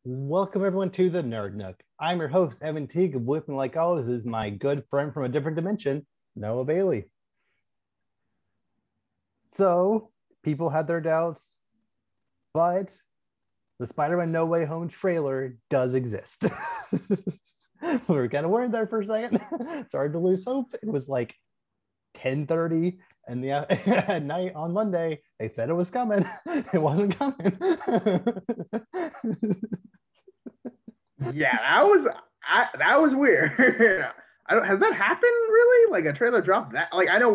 Welcome everyone to the Nerd Nook. I'm your host, Evan Teague. With me, like always, is my good friend from a different dimension, Noah Bailey. So, people had their doubts, but the Spider-Man No Way Home trailer does exist. We were kind of worried there for a second. It's hard to lose hope. It was like 10:30 and at night on Monday. They said it was coming. It wasn't coming. Yeah, that was weird. I don't has that happened really? Like a trailer drop that like I know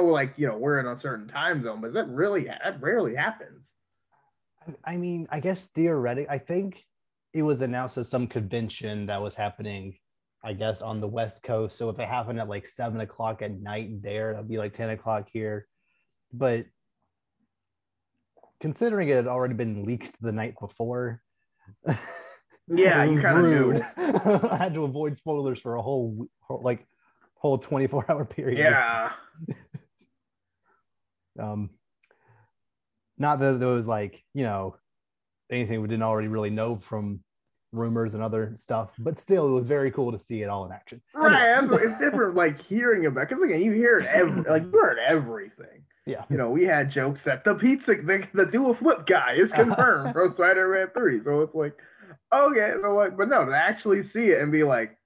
like we're in a certain time zone, but that rarely happens. I mean, I guess theoretically, I think it was announced at some convention that was happening, I guess, on the West Coast. So if it happened at like 7 o'clock at night there, it'll be like 10 o'clock here. But considering it had already been leaked the night before, it Yeah, you was kind of rude. knew. I had to avoid spoilers for a whole 24-hour period. Yeah. Um, not that there was anything we didn't already really know from rumors and other stuff, but still, it was very cool to see it all in action. Right. Anyway. It's different like hearing about because again, you hear it you heard everything. Yeah. We had jokes that the dual flip guy is confirmed from Spider-Man 3. So it's like, okay, so like, but no, to actually see it and be like,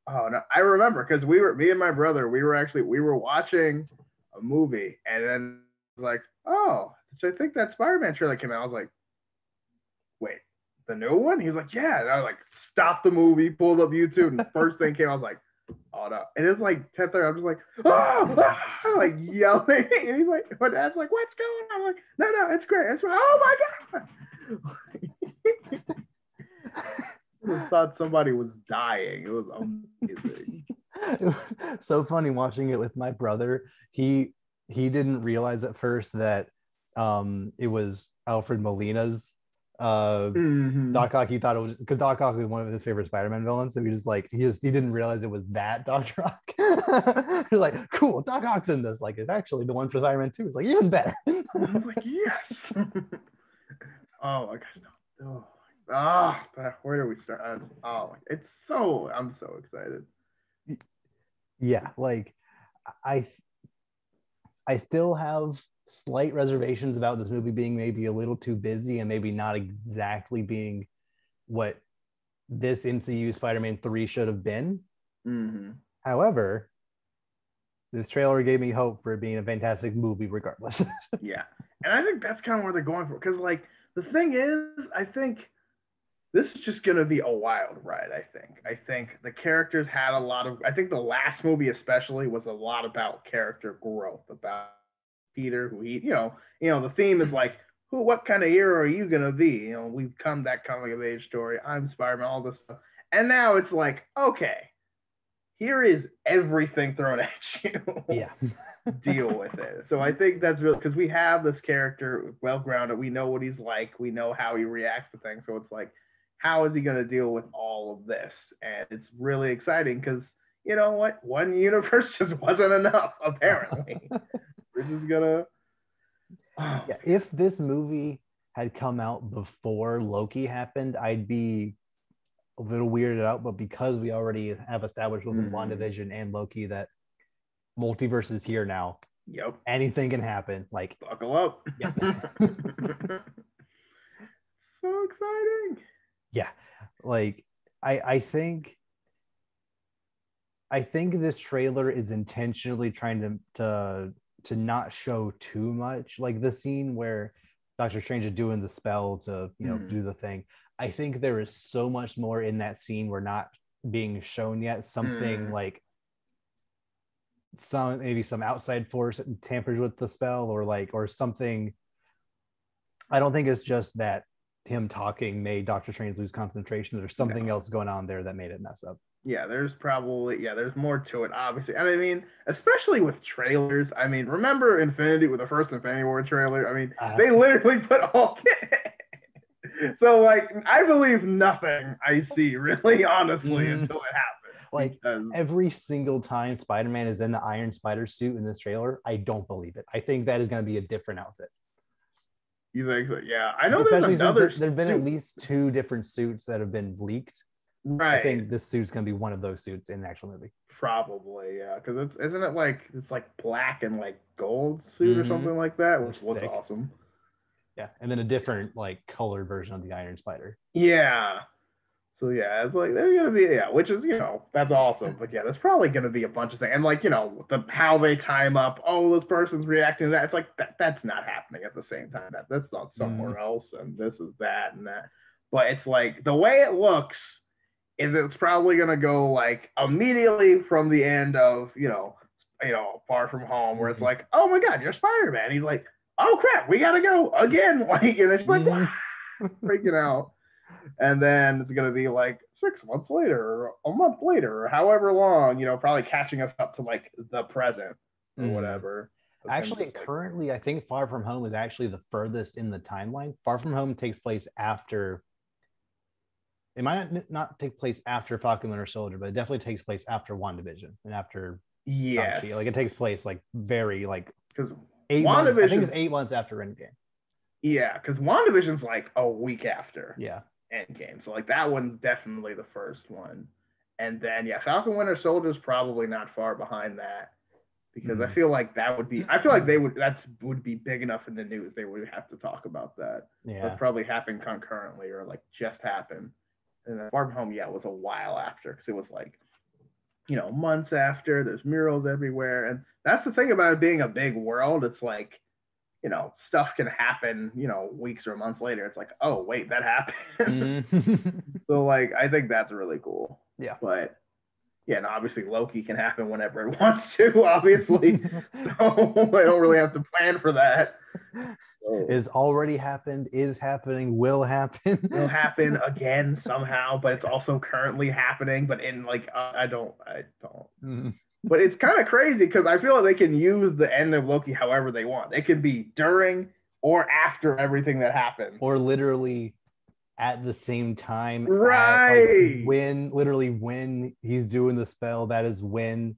oh no, I remember because me and my brother, we were watching a movie and then like, oh, so I think that Spider-Man trailer came out. I was like, wait, the new one? He was like, yeah. And I was like, stop the movie, pulled up YouTube, and the first thing came, I was like, oh no. And it's like 10:30. I'm just like, oh, like yelling. And he's like, my dad's like, what's going on? I'm like, no, it's great. It's oh my God. I thought somebody was dying. It was amazing. It was so funny watching it with my brother. He didn't realize at first that it was Alfred Molina's Doc Ock. He thought it was because Doc Ock was one of his favorite Spider-Man villains. So he didn't realize it was that Dr. Ock. He's like, cool, Doc Ock's in this. Like, it's actually the one for Spider-Man 2. It's like even better. I was like, yes. Oh my gosh. No. Where do we start? I'm so excited. Yeah, like I I still have slight reservations about this movie being maybe a little too busy and maybe not exactly being what this MCU Spider-Man 3 should have been. Mm-hmm. However, this trailer gave me hope for it being a fantastic movie regardless. Yeah. And I think that's kind of where they're going for. Because, like, the thing is, I think this is just going to be a wild ride, I think the characters had I think the last movie especially was a lot about character growth, about Peter, the theme is like, what kind of hero are you going to be? We've come that coming of age story. I'm Spider-Man, all this stuff. And now it's like, okay, here is everything thrown at you. Yeah. Deal with it. So I think that's real because we have this character well grounded. We know what he's like. We know how he reacts to things. So it's like, how is he going to deal with all of this? And it's really exciting because you know what? One universe just wasn't enough, apparently. We're just gonna. Oh. Yeah, if this movie had come out before Loki happened, I'd be a little weirded out. But because we already have established within WandaVision and Loki that multiverse is here now, yep, anything can happen. Like, buckle up. Yep. So exciting. Yeah, like I think this trailer is intentionally trying to not show too much. Like the scene where Doctor Strange is doing the spell to do the thing. I think there is so much more in that scene we're not being shown yet. Something like some outside force tampers with the spell or something. I don't think it's just that him talking made Doctor Strange lose concentration. There's something else going on there that made it mess up. Yeah, there's more to it, obviously. I mean, especially with trailers. I mean, remember with the first Infinity War trailer? I mean, they literally put all. So, like, I believe nothing I see, really, honestly, until it happens. Like, every single time Spider-Man is in the Iron Spider suit in this trailer, I don't believe it. I think that is going to be a different outfit. You think so? Yeah, I know Especially there's another. There've been at least 2 different suits that have been leaked. Right. I think this suit's gonna be one of those suits in the actual movie. Probably, yeah, because isn't it like it's like black and like gold suit or something like that, which looks awesome. Yeah, and then a different like colored version of the Iron Spider. Yeah. So yeah, it's like they're gonna be which is that's awesome. But yeah, there's probably gonna be a bunch of things, and like how they time up. Oh, this person's reacting to that. It's like that's not happening at the same time. That's not somewhere else, and this is that and that. But it's like the way it looks is it's probably gonna go like immediately from the end of Far From Home, where it's like, oh my God, you're Spider-Man. He's like, oh crap, we gotta go again. Like, and it's like freaking out. And then it's gonna be like 6 months later, or a month later, or however long, probably catching us up to like the present or whatever. Actually, currently, I think Far From Home is actually the furthest in the timeline. Far From Home takes place after. It might not take place after Falcon Winter Soldier, but it definitely takes place after WandaVision and after Shang-Chi. Like it takes place like very like because 8 months. I think it's 8 months after Endgame. Yeah, because WandaVision's like a week after. Yeah. Endgame. So like that one's definitely the first one. And then Falcon Winter Soldier is probably not far behind that. Because I feel like that would be would be big enough in the news. They would have to talk about that. Yeah. That's probably happened concurrently or like just happened. And then Far From Home, it was a while after because it was like, months after. There's murals everywhere. And that's the thing about it being a big world. It's like, stuff can happen, weeks or months later. It's like, oh, wait, that happened. So, like, I think that's really cool. Yeah. But, and obviously Loki can happen whenever it wants to, obviously. So, I don't really have to plan for that. So, it's already happened, is happening, will happen. Will happen again somehow, but it's also currently happening. But in, like, I don't. But it's kind of crazy because I feel like they can use the end of Loki however they want. It could be during or after everything that happened. Or literally at the same time. Right. When he's doing the spell, that is when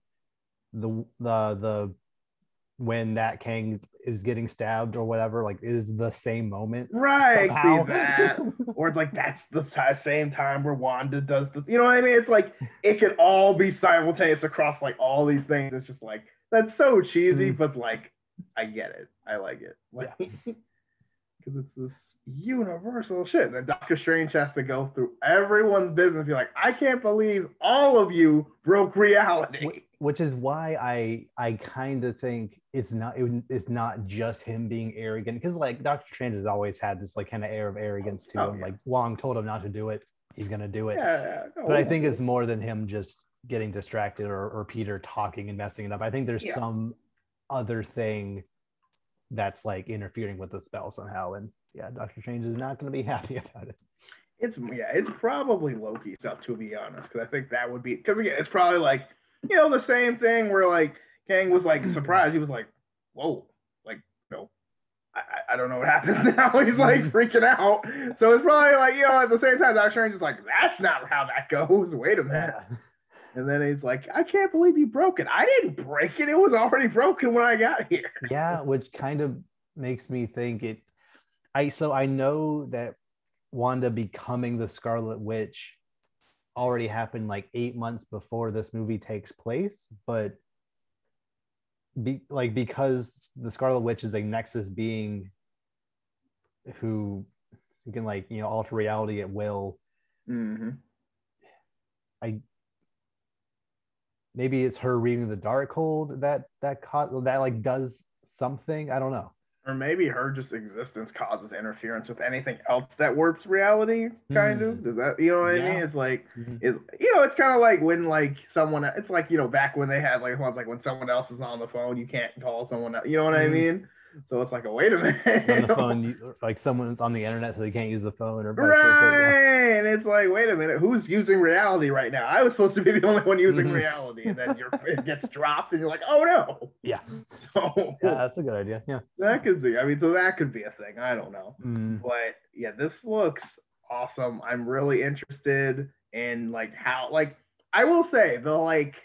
when that Kang is getting stabbed or whatever, like it is the same moment. Right. That. Or it's like that's the same time where Wanda does the, you know what I mean? It's like it could all be simultaneous across like all these things. It's just like that's so cheesy, but like I get it. I like it. Like, because it's this universal shit. And then Doctor Strange has to go through everyone's business and be like, I can't believe all of you broke reality. Which is why I kind of think it's not just him being arrogant, because like Doctor Strange has always had this like kind of air of arrogance to him. Like Wong told him not to do it, he's gonna do it. But I think it's more than him just getting distracted or Peter talking and messing it up. I think there's some other thing that's like interfering with the spell somehow, and Doctor Strange is not going to be happy about it. It's probably Loki stuff, to be honest, because I think that would be, because again, it's probably like the same thing where like Kang was like surprised. He was like, whoa, like I don't know what happens now. He's like freaking out. So it's probably like at the same time Doctor Strange is like, that's not how that goes. Wait a minute. And then he's like, I can't believe you broke it. I didn't break it. It was already broken when I got here. Yeah, which kind of makes me think it. I know that Wanda becoming the Scarlet Witch already happened like 8 months before this movie takes place, but because the Scarlet Witch is a Nexus being who can like alter reality at will. Maybe it's her reading the Darkhold that like does something. I don't know. Or maybe her just existence causes interference with anything else that warps reality, kind of. Does that, what I mean? It's like, it's kind of like when like someone, it's like, back when they had like ones like when someone else is on the phone, you can't call someone else, you know what I mean? So it's like, wait a minute. On the phone, like someone's on the internet, so they can't use the phone or right. And it's like, wait a minute, who's using reality right now? I was supposed to be the only one using reality, and then it gets dropped, and you're like, oh no. Yeah. So that's a good idea. Yeah. That could be. So that could be a thing. I don't know. But this looks awesome. I'm really interested in like how, like, I will say the like.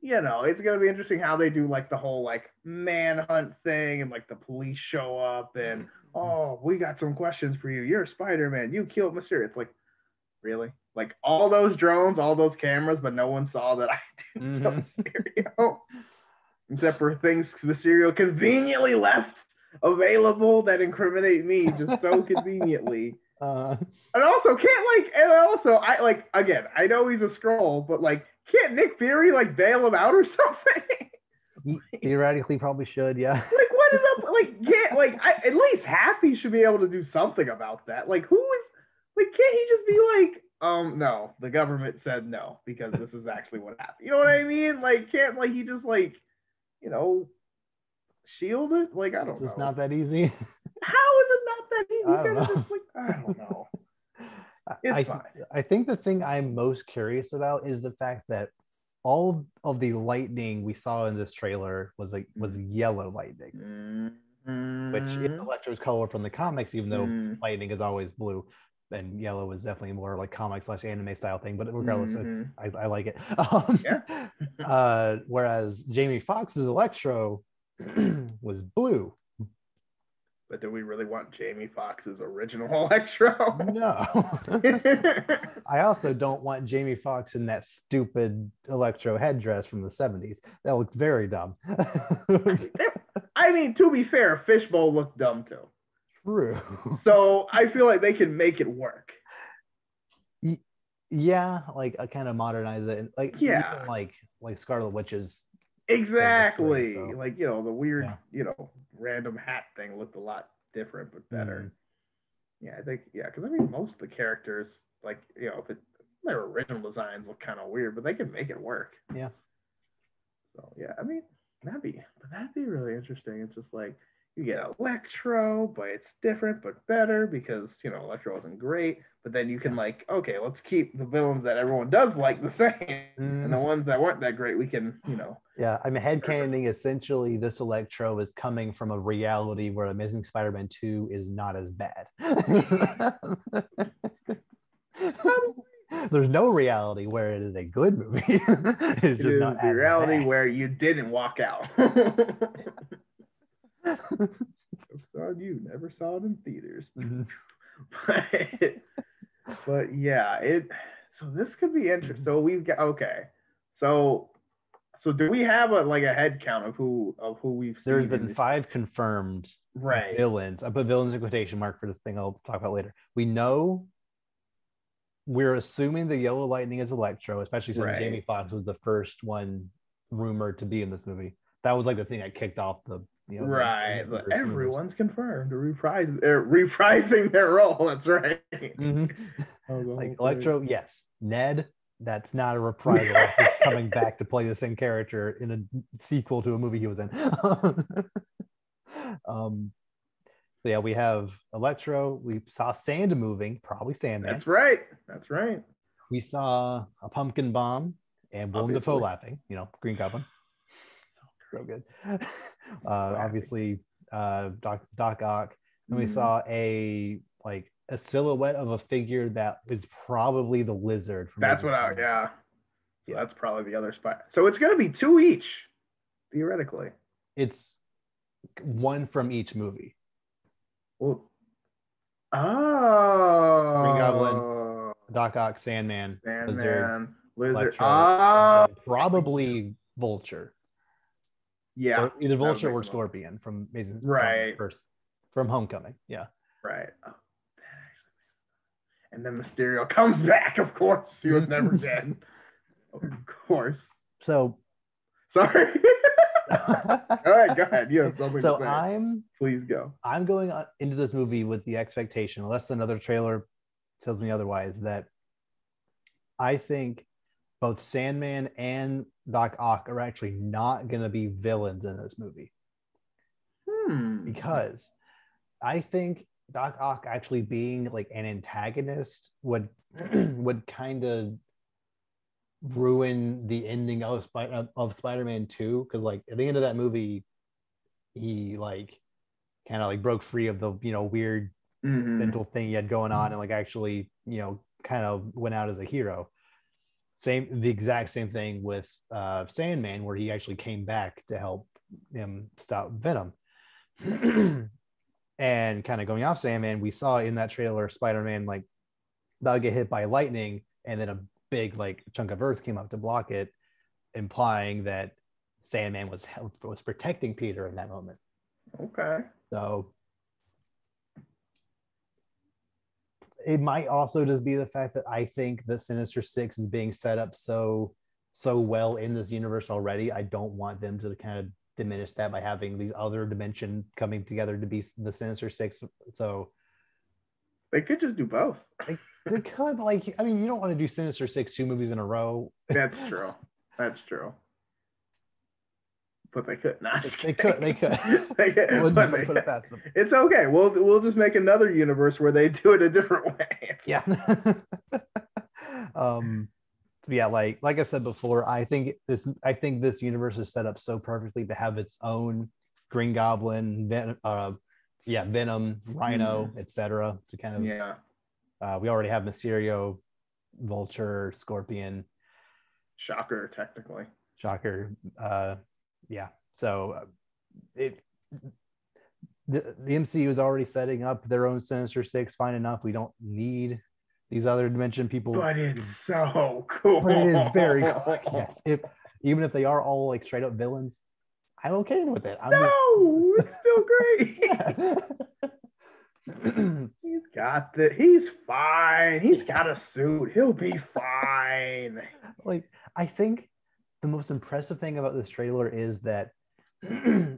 It's going to be interesting how they do like the whole like manhunt thing and like the police show up and oh, we got some questions for you. You're Spider-Man. You killed Mysterio. It's like, really? Like all those drones, all those cameras, but no one saw that I didn't kill Mysterio. Except for things Mysterio conveniently left available that incriminate me just so conveniently. And also I like again, I know he's a Skrull, but like can't Nick Fury like bail him out or something? He theoretically probably should, yeah. Like what is up? Like can't at least Happy should be able to do something about that. Like who is like can't he just be like no, the government said no because this is actually what happened. You know what I mean? Like can't like he just like shield it? Like I don't know. It's not that easy. How is it not that easy? I don't know. Just, like, I don't know. It's fine. I think the thing I'm most curious about is the fact that all of the lightning we saw in this trailer was yellow lightning, which is Electro's color from the comics, even though lightning is always blue. And yellow is definitely more like comic / anime style thing, but regardless, I like it. Whereas Jamie Foxx's Electro was blue. But do we really want Jamie Foxx's original Electro? No. I also don't want Jamie Foxx in that stupid Electro headdress from the 70s. That looked very dumb. I mean, to be fair, Fishbowl looked dumb too. True. So I feel like they can make it work. Yeah, like I kind of modernize it, like even like Scarlet Witch's. Exactly. Great, so. Like the weird random hat thing looked a lot different but better. Yeah, I think because I mean most of the characters their original designs look kind of weird, but they can make it work. Yeah. So yeah, I mean that'd be really interesting. It's just like you get Electro, but it's different but better because Electro wasn't great. But then you can okay, let's keep the villains that everyone does like the same, and the ones that weren't that great we can Yeah, I mean headcanoning essentially this Electro is coming from a reality where Amazing Spider-Man 2 is not as bad. There's no reality where it is a good movie. It's just not the reality bad. Where you didn't walk out. Just on you, never saw it in theaters. But yeah, so this could be interesting. So we've got So do we have a head count of who we've seen? There's been 5 confirmed villains. I put villains in quotation mark for this thing I'll talk about later. We're assuming the yellow lightning is Electro, especially since Jamie Foxx was the first one rumored to be in this movie. That was like the thing that kicked off the everyone's confirmed reprising their role. That's right. Like Electro, yes. Ned, that's not a reprisal. That's just coming back to play the same character in a sequel to a movie he was in. So yeah, we have Electro. We saw sand moving, probably Sandman. That's right. We saw a pumpkin bomb and Willem Dafoe laughing. Green Goblin. So good. Obviously, Doc Ock. And we saw a silhouette of a figure that is probably the Lizard. That's that's probably the other spot. So it's going to be 2 each, theoretically. It's 1 from each movie. Well, Green Goblin, Doc Ock, Sandman, Lizard. Electro, probably Vulture. Yeah, or either Vulture or Scorpion from Amazing from Homecoming. Yeah, right. And then Mysterio comes back. Of course, he was never dead. Of course. So, sorry. All right, go ahead. You have something to say. Please go. I'm going into this movie with the expectation, unless another trailer tells me otherwise, that I think both Sandman and Doc Ock are actually not going to be villains in this movie. Because I think Doc Ock actually being an antagonist would kind of ruin the ending of Spider-Man 2, because at the end of that movie he kind of broke free of the weird mental thing he had going on and actually kind of went out as a hero. The exact same thing with Sandman, where he actually came back to help him stop Venom. And kind of going off Sandman, we saw in that trailer Spider-Man like about to get hit by lightning, and then a big like chunk of earth came up to block it, implying that Sandman was protecting Peter in that moment. Okay. So it might also just be the fact that I think the Sinister Six is being set up so well in this universe already. I don't want them to kind of diminish that by having these other dimension coming together to be the Sinister Six. So they could just do both. They could, like, I mean, you don't want to do Sinister Six 2 movies in a row. That's true. But they could not. They could. They could put it past them. It's okay. We'll just make another universe where they do it a different way. Yeah. Yeah, like I said before, I think this universe is set up so perfectly to have its own Green Goblin, Venom, Rhino, etc. To kind of we already have Mysterio, Vulture, Scorpion, Shocker, technically. Shocker. Yeah. So the MCU is already setting up their own Sinister Six. Fine enough. We don't need these other dimension people. But it's so cool. But it is very cool. Yes. Even if they are all like straight up villains, I'm okay with it. It's still great. He's fine. He's got a suit. He'll be fine. Like, I think the most impressive thing about this trailer is that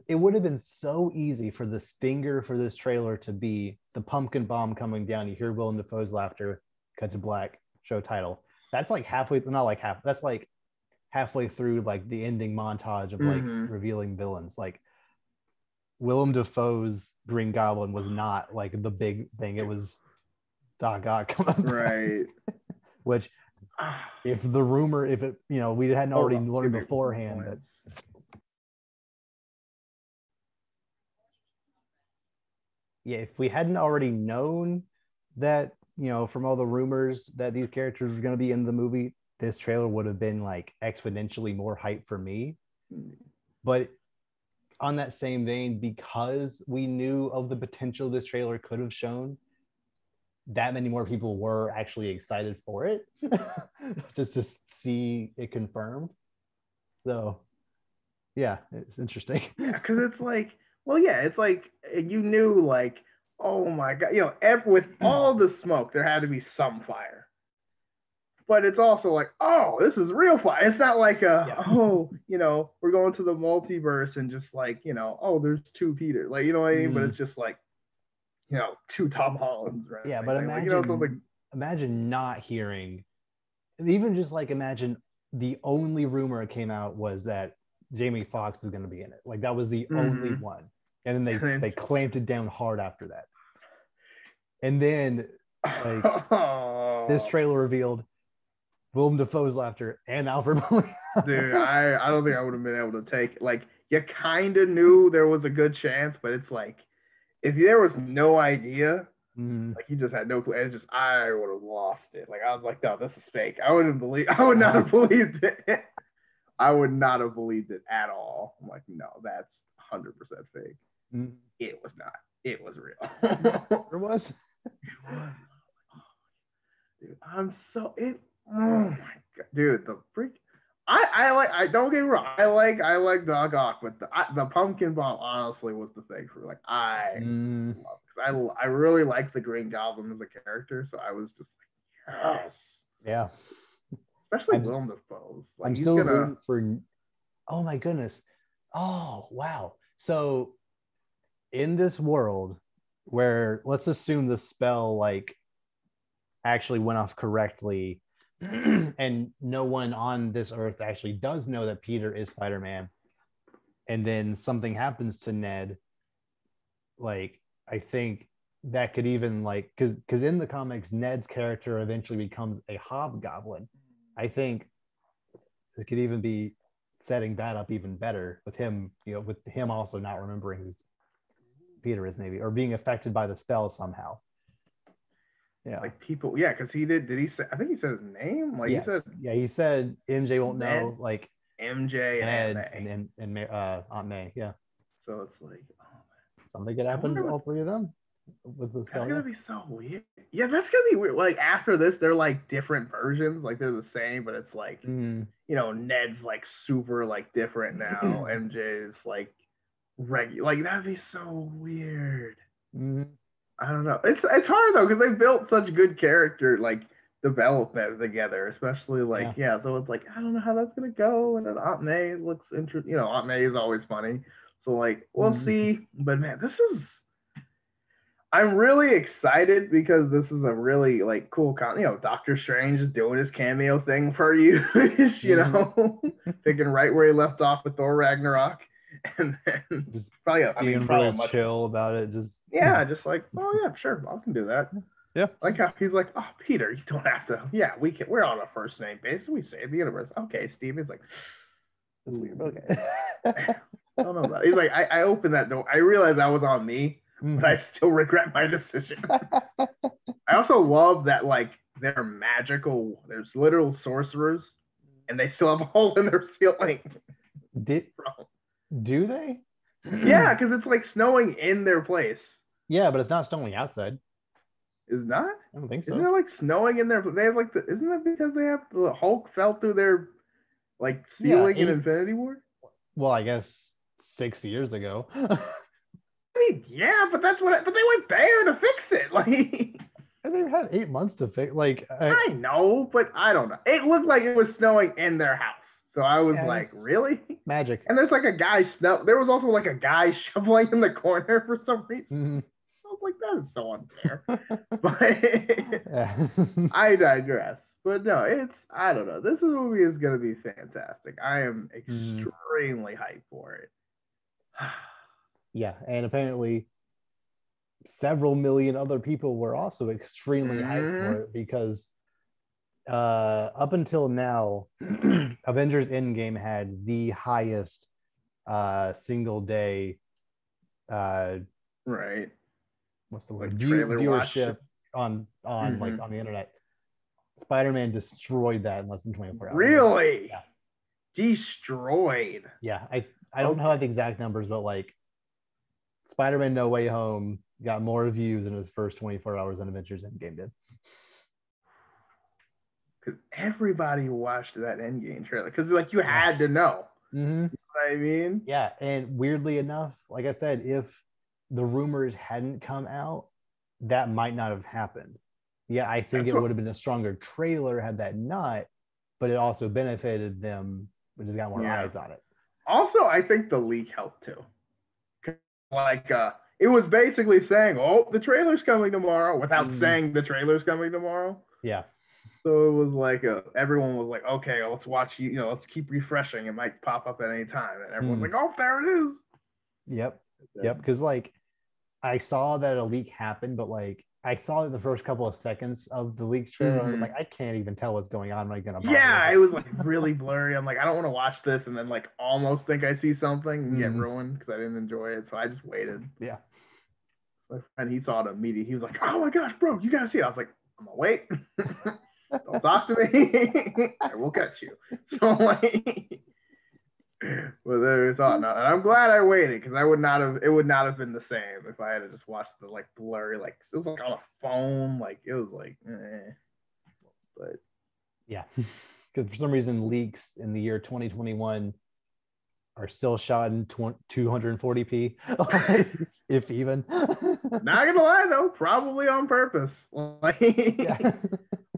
it would have been so easy for the stinger for this trailer to be the pumpkin bomb coming down. You hear Willem Dafoe's laughter, cut to black, show title. That's like that's like halfway through like the ending montage of like revealing villains. Like Willem Dafoe's Green Goblin was not like the big thing. It was Doc Ock coming back. Right. Which if it, you know, we hadn't already learned beforehand that if we hadn't already known that, you know, from all the rumors that these characters were going to be in the movie, this trailer would have been like exponentially more hype for me. But on that same vein, because we knew of the potential this trailer could have shown, that many more people were actually excited for it just to see it confirmed. So yeah, it's interesting. Yeah, because it's like, well, yeah, it's like you knew, like, oh my god, you know, with all the smoke, there had to be some fire. But it's also like, oh, this is real fire. It's not like oh, you know, we're going to the multiverse and just like, you know, oh, there's two Peter, like, you know what I mean? But it's just like, you know, two Tom Hollands, right? Yeah, but imagine, like, you know, imagine not hearing, even just like imagine the only rumor that came out was that Jamie Foxx was going to be in it. Like that was the only one. And then they clamped it down hard after that. And then like this trailer revealed Willem Dafoe's laughter and Alfred Molina. Dude, I don't think I would have been able to take it. Like, you kind of knew there was a good chance, but it's like, if there was no idea, like you just had no clue, it's just, I would have lost it. Like, I was like, no, this is fake. I would not have believed it. I would not have believed it at all. I'm like, no, that's 100% fake. It was not. It was real. It was. It was. Dude, oh my god, dude, the freak. I don't get me wrong. I like Doc Ock, but the pumpkin bomb honestly was the thing for like I really like the Green Goblin as a character, so I was just like, yes, yeah. Especially Willem Dafoe's. Like, I'm still rooting for. Oh my goodness! Oh wow! So in this world where, let's assume the spell like actually went off correctly. And no one on this earth actually does know that Peter is Spider-Man, and then something happens to Ned, like I think that could even like because in the comics Ned's character eventually becomes a hobgoblin. I think it could even be setting that up even better with him, you know, with him also not remembering who Peter is, maybe, or being affected by the spell somehow. Yeah, like people, yeah, because he did he say, I think he said his name, like yes. He said MJ won't know, like MJ and Aunt May, yeah. So it's like, oh man, something could happen to all three of them with this. That's gonna be so weird. Yeah, that's gonna be weird. Like after this, they're like different versions. Like they're the same, but it's like Ned's like super like different now. MJ's like regular. Like that'd be so weird. I don't know. It's hard though because they built such good character like development together, especially like So it's like I don't know how that's gonna go. And then Aunt May looks interesting. Aunt May is always funny. So like we'll see. But man, I'm really excited because this is a really like cool Doctor Strange is doing his cameo thing for you, picking right where he left off with Thor Ragnarok, and then just being really chill about it. Just like, oh yeah, sure, I can do that. Yeah, like how he's like, oh Peter, you don't have to. Yeah, we can. We're on a first name basis. We save the universe. Okay, Steve. He's like, that's weird. Okay, I don't know about it. He's like, I opened that door. I realized that was on me. But I still regret my decision. I also love that like they're magical. There's literal sorcerers, and they still have a hole in their ceiling. Do they? Yeah, because it's like snowing in their place. Yeah, but it's not snowing outside. Is not? I don't think so. Isn't it like snowing in their? They have like isn't that because they have the Hulk fell through their like ceiling in Infinity War? Well, I guess 6 years ago. I mean, yeah, but but they went there to fix it. Like, and they've had 8 months to fix. Like, I know, but I don't know. It looked like it was snowing in their house, so I was like, really? Magic. And there's like a guy There was also like a guy shoveling in the corner for some reason. I was like, that is so unfair. But I digress. But no, I don't know. This movie is gonna be fantastic. I am extremely hyped for it. Yeah, and apparently several million other people were also extremely hyped for it because up until now, Avengers Endgame had the highest single day right. What's the word? Viewership on like on the internet. Spider-Man destroyed that in less than 24 hours. Really? Yeah. Destroyed. Yeah, I don't know the exact numbers, but like Spider-Man No Way Home got more views in his first 24 hours than Avengers Endgame did. Because everybody watched that Endgame trailer. Because like you had to know. You know what I mean? Yeah, and weirdly enough, like I said, if the rumors hadn't come out, that might not have happened. Yeah, I think it would have been a stronger trailer had that not, but it also benefited them, which has got more eyes on it. Also, I think the leak helped too. Like it was basically saying, "Oh, the trailer's coming tomorrow," without saying the trailer's coming tomorrow. Yeah. So it was like everyone was like, "Okay, let's watch. Let's keep refreshing. It might pop up at any time." And everyone's like, "Oh, there it is." Yep. Because like I saw that a leak happened, but like I saw the first couple of seconds of the leak trailer, and I'm like, I can't even tell what's going on. Am I gonna? It was like really blurry. I'm like, I don't want to watch this, and then like almost think I see something and get ruined because I didn't enjoy it, so I just waited. Yeah. My friend, he saw it immediately. He was like, "Oh my gosh, bro, you gotta see it." I was like, "I'm gonna wait. Don't talk to me. I will catch you." So like. Well, there it's on, and I'm glad I waited because it would not have been the same if I had just watched the like blurry, like it was like on a phone, like it was like, but yeah, because for some reason leaks in the year 2021 are still shot in 240p, if even. Not gonna lie though, probably on purpose, like.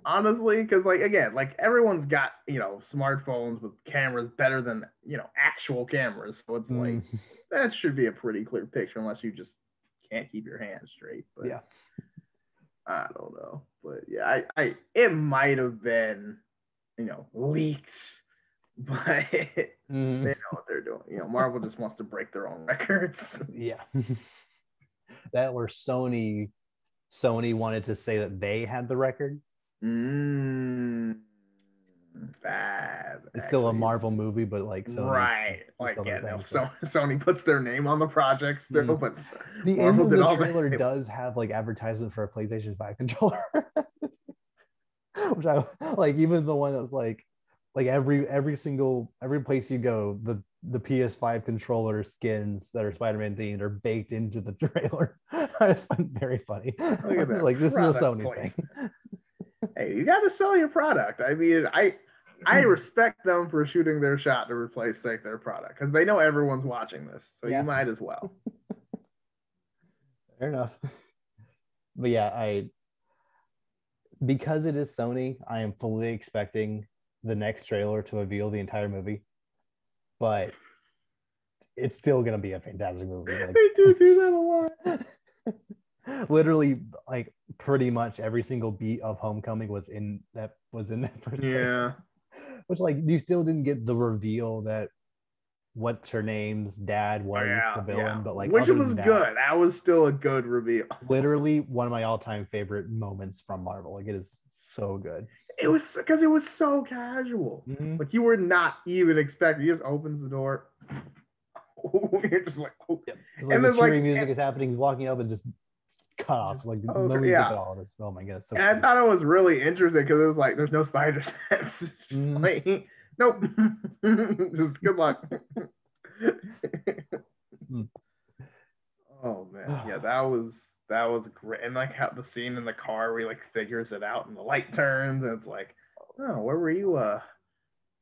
Honestly, because like again, like everyone's got smartphones with cameras better than actual cameras, so it's like that should be a pretty clear picture unless you just can't keep your hands straight. But yeah, I don't know, but yeah, I it might have been leaked, but they know what they're doing. Marvel just wants to break their own records. Yeah, that where Sony wanted to say that they had the record. Bad. It's still a Marvel movie, but like Sony, right? Like Sony puts their name on the project still, but the end of the trailer does have like advertisement for a PlayStation 5 controller, which I like. Even the one that's like every place you go, the PS5 controller skins that are Spider-Man themed are baked into the trailer. I just find it very funny. Look at that. Like, this is a Sony placement. thing. Hey, you got to sell your product. I mean, I respect them for shooting their shot to replace like their product because they know everyone's watching this, so you might as well. Fair enough. But yeah, because it is Sony, I am fully expecting the next trailer to reveal the entire movie. But it's still gonna be a fantastic movie. Like, they do that a lot. Literally, like pretty much every single beat of Homecoming was in that first trailer. Which, like, you still didn't get the reveal that what's her name's dad was the villain, but like, which was good. That was still a good reveal. Literally one of my all-time favorite moments from Marvel. Like, it is so good. It was because it was so casual. Mm-hmm. Like, you were not even expecting. He just opens the door. You're just like, oh. Yep. Like, the cheering music is happening. He's walking up and just cut off. Like, no music at all. This, oh my god. So and I thought it was really interesting because it was like, there's no spider sense. It's just like, nope. Just good luck. Oh man, yeah, that was great. And like how the scene in the car where he like figures it out and the light turns and it's like, oh, where were you,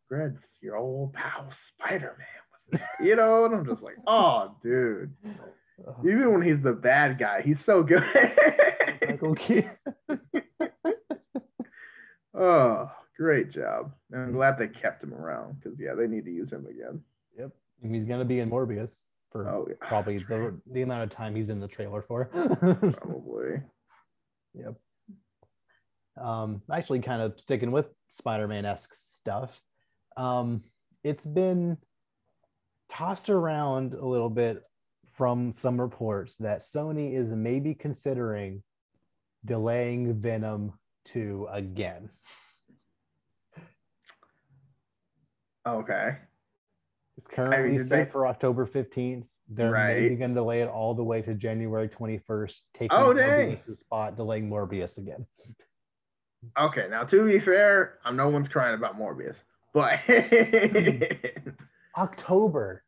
Greg, your old pal Spider-Man? You know, and I'm just like, oh dude. Even when he's the bad guy, he's so good. Oh, great job. And I'm glad they kept him around because they need to use him again. Yep. And he's gonna be in Morbius for probably the amount of time he's in the trailer for. Probably. Yep. Actually kind of sticking with Spider-Man-esque stuff. It's been tossed around a little bit from some reports that Sony is maybe considering delaying Venom 2 again. Okay. It's currently set for October 15th. They're maybe going to delay it all the way to January 21st, taking Morbius' spot, delaying Morbius again. Okay, now to be fair, no one's crying about Morbius, but October.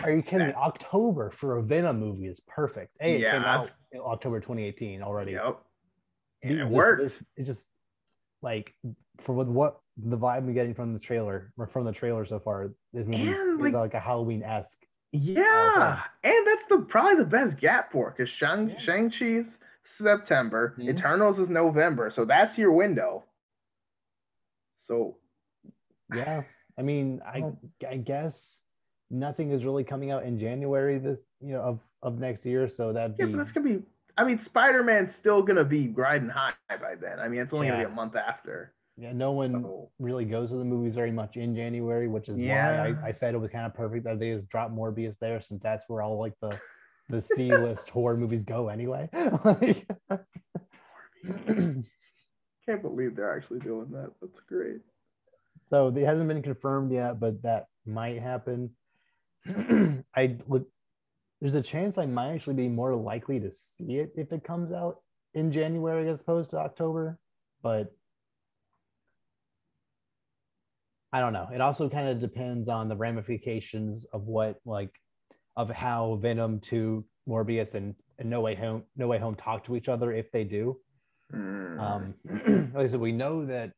Are you kidding me? October for a Venom movie is perfect. It came out in October 2018 already. Yep. And it works. It just like for what the vibe I'm getting from the trailer so far, this movie is like a Halloween-esque. Yeah, and that's probably the best gap for it because Shang-Chi's September, Eternals is November, so that's your window. So yeah, I mean, I guess nothing is really coming out in January of next year, so that'd be. But that's gonna be. I mean, Spider-Man's still gonna be riding high by then. I mean, it's only gonna be a month after. Yeah, no one really goes to the movies very much in January, which is why I said it was kind of perfect that they just dropped Morbius there, since that's where all like the C-list horror movies go anyway. Can't believe they're actually doing that. That's great. So it hasn't been confirmed yet, but that might happen. There's a chance I might actually be more likely to see it if it comes out in January as opposed to October, but I don't know. It also kind of depends on the ramifications of of how Venom 2, Morbius, and No Way Home talk to each other if they do. Like I said, we know that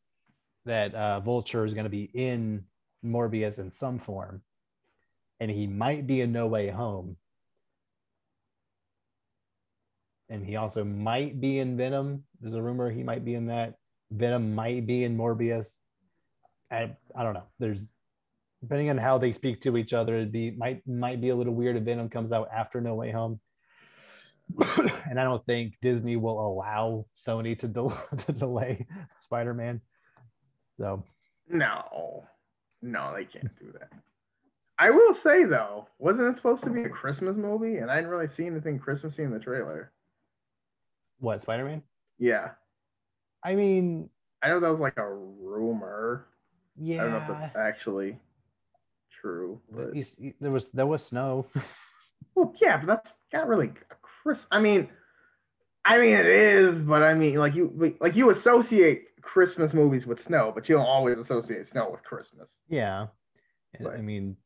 Vulture is going to be in Morbius in some form, and he might be in No Way Home, and he also might be in Venom. There's a rumor he might be in that. Venom might be in Morbius. I don't know. There's, depending on how they speak to each other, might be a little weird if Venom comes out after No Way Home. And I don't think Disney will allow Sony to delay Spider-Man. So no, they can't do that. I will say though, wasn't it supposed to be a Christmas movie? And I didn't really see anything Christmassy in the trailer. What, Spider-Man? Yeah. I mean, I know that was like a rumor. Yeah. I don't know if that's actually true. But there was snow. Well, yeah, but that's not really a Christmas. I mean, it is, but I mean, like you associate Christmas movies with snow, but you don't always associate snow with Christmas. Yeah. But I mean,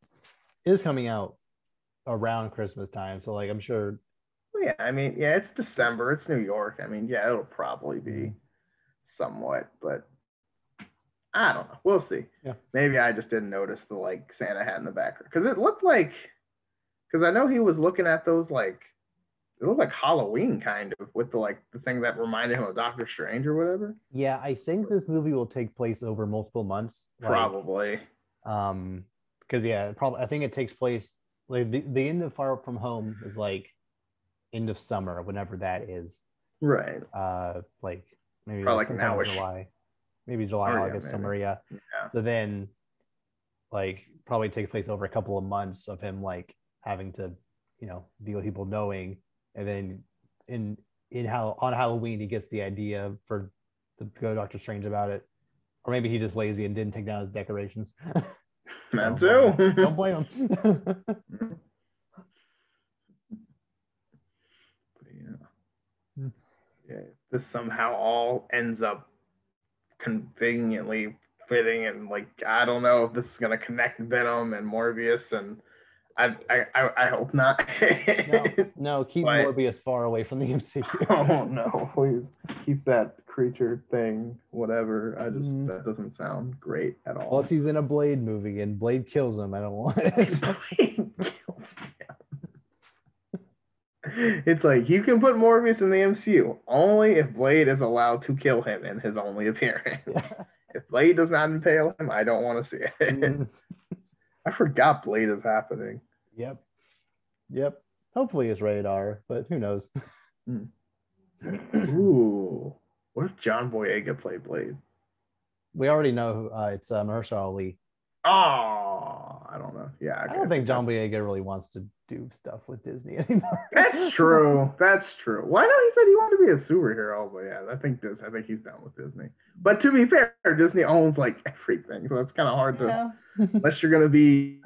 is coming out around Christmas time, so like I'm sure. Yeah, I mean, yeah, it's December. It's New York. I mean, yeah, it'll probably be somewhat, but I don't know. We'll see. Yeah. Maybe I just didn't notice the like Santa hat in the background because it looked like because I know he was looking at those like it looked like Halloween kind of with the like the thing that reminded him of Doctor Strange or whatever. Yeah, I think this movie will take place over multiple months. Probably. Because yeah, probably I think it takes place like the end of Far From Home is like end of summer, whenever that is. Right. Like maybe probably like sometime now in July. Maybe July, August, maybe. summer, yeah. So then like probably takes place over a couple of months of him like having to, deal with people knowing, and then in how on Halloween he gets the idea to go to Doctor Strange about it. Or maybe he's just lazy and didn't take down his decorations. That too. Don't blame him. Yeah, this somehow all ends up conveniently fitting, and like I don't know if this is gonna connect Venom and Morbius, and I hope not. no, keep Morbius far away from the MCU. Oh no, please keep that creature thing, whatever. That doesn't sound great at all. Plus, he's in a Blade movie, and Blade kills him. I don't want it. Blade kills him. It's like you can put Morbius in the MCU only if Blade is allowed to kill him in his only appearance. Yeah. If Blade does not impale him, I don't want to see it. I forgot Blade is happening. Yep. Hopefully it's rated R, but who knows? Ooh. What if John Boyega played Blade? We already know it's Mahershala Ali. Oh, I don't know. Yeah, I don't think John Boyega really wants to do stuff with Disney anymore. That's true. That's true. Well, I know he said he wanted to be a superhero, but yeah, I think he's done with Disney. But to be fair, Disney owns like everything, so it's kind of hard to, unless you're gonna be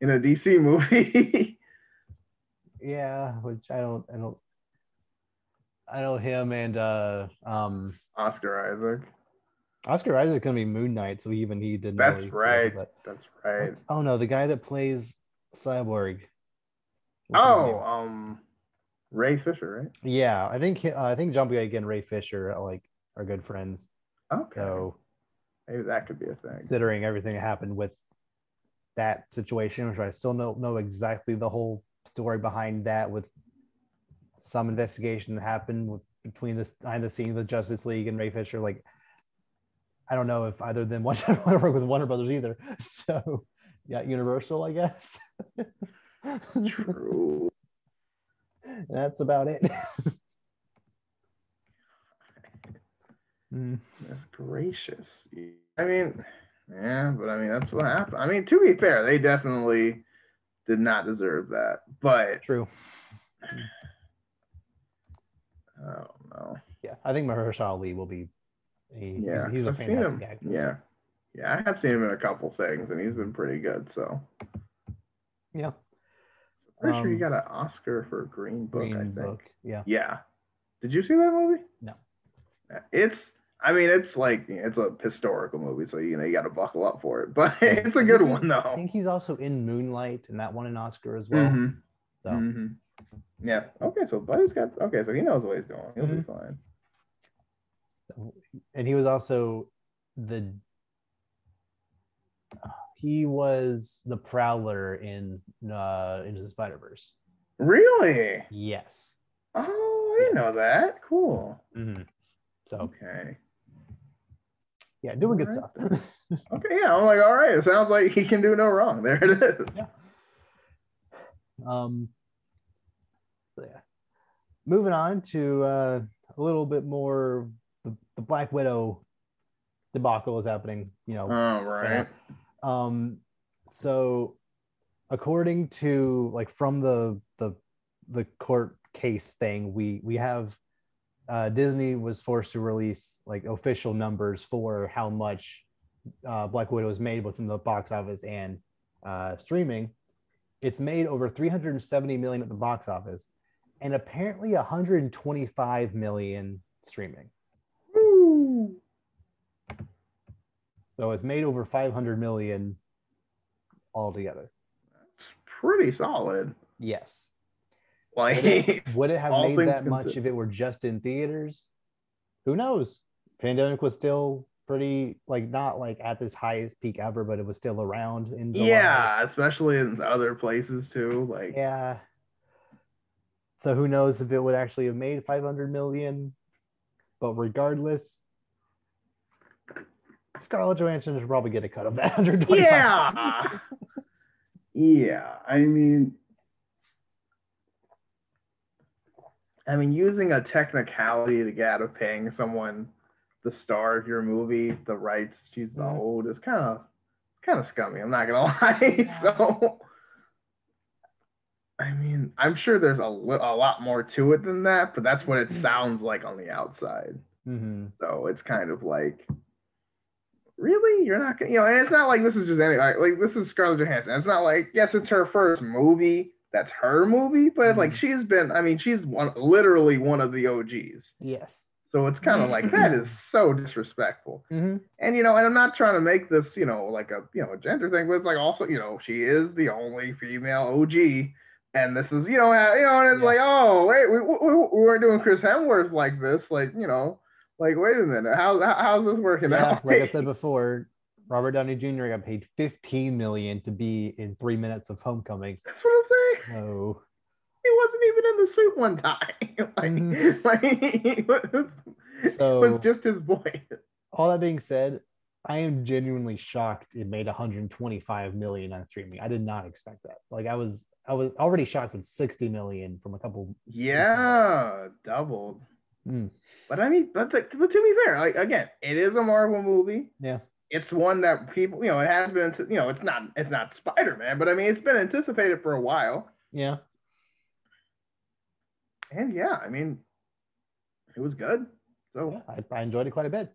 in a DC movie. Yeah, which I don't. I know him and Oscar Isaac. Oscar Isaac is gonna be Moon Knight, so even he didn't. That's really right. That's right. Oh no, the guy that plays Cyborg. Ray Fisher, right? Yeah, I think John Boyega and Ray Fisher are good friends. Okay. So maybe that could be a thing. Considering everything that happened with that situation, which I still don't know exactly the whole story behind that, with some investigation that happened between this behind the scenes with Justice League and Ray Fisher. Like, I don't know if either of them want to work with Warner Brothers either. So, yeah, Universal, I guess. True. That's about it. That's gracious. I mean, yeah, but I mean, that's what happened. I mean, to be fair, they definitely did not deserve that. But true. I don't know. Yeah, I think Mahershala Ali will be. He's a fantastic actor. Yeah, I have seen him in a couple things, and he's been pretty good. So, yeah, pretty sure he got an Oscar for Green Book. I think. Book. Yeah. Yeah. Did you see that movie? No. It's a historical movie, so you got to buckle up for it. But it's a good one, though. I think he's also in Moonlight, and that won an Oscar as well. Mm-hmm. So. Mm-hmm. Yeah. Okay. So Buddy's got. Okay. So he knows what he's doing. He'll be fine. And he was also he was the Prowler in Into the Spider-Verse. Really? Yes. Oh, I didn't know that. Cool. Mm-hmm. So okay. Yeah, doing good stuff. Okay, yeah. I'm like, all right. It sounds like he can do no wrong. There it is. Yeah. So yeah. Moving on to a little bit more. The Black Widow debacle is happening. Oh, right. So according to from the court case thing, we have Disney was forced to release official numbers for how much Black Widow has made within the box office and streaming. It's made over 370 million at the box office and apparently 125 million streaming. Woo. So it's made over 500 million altogether. pretty solid. Yes. Like, Would it have all made things that much considered. if it were just in theaters? Who knows? Pandemic was still pretty like not like at this highest peak ever, but it was still around in July. Yeah, especially in other places too. Like, Yeah. So who knows if it would actually have made 500 million? But regardless, Scarlett Johansson should probably get a cut of that 125. yeah, yeah. I mean, using a technicality to get out of paying someone the star of your movie the rights she's the old is kind of scummy. I'm not gonna lie. So, I mean, I'm sure there's a lot more to it than that, but that's what it sounds like on the outside. Mm-hmm. So it's kind of like, really, you're not gonna, and it's not like this is just any like this is Scarlett Johansson. It's not like, yes, it's her first movie. That's her movie, but like she's been, I mean, she's literally one of the OGs. Yes. So it's kind of like that is so disrespectful. Mm-hmm. And and I'm not trying to make this, like a a gender thing, but it's like also, she is the only female OG, and this is, and it's like, oh wait, we weren't doing Chris Hemsworth like this, like like wait a minute, how's this working out? Like I said before, Robert Downey Jr. got paid $15 million to be in 3 minutes of Homecoming. That's what I'm saying. No. He wasn't even in the suit one time. It was just his voice. All that being said, I am genuinely shocked it made 125 million on streaming. I did not expect that. Like I was already shocked with 60 million from a couple. Yeah, doubled. But I mean, but to be fair, like again, it is a Marvel movie. Yeah. It's one that people, it has been, it's not Spider-Man, but I mean, it's been anticipated for a while. Yeah. And yeah, I mean, it was good. So yeah, I enjoyed it quite a bit.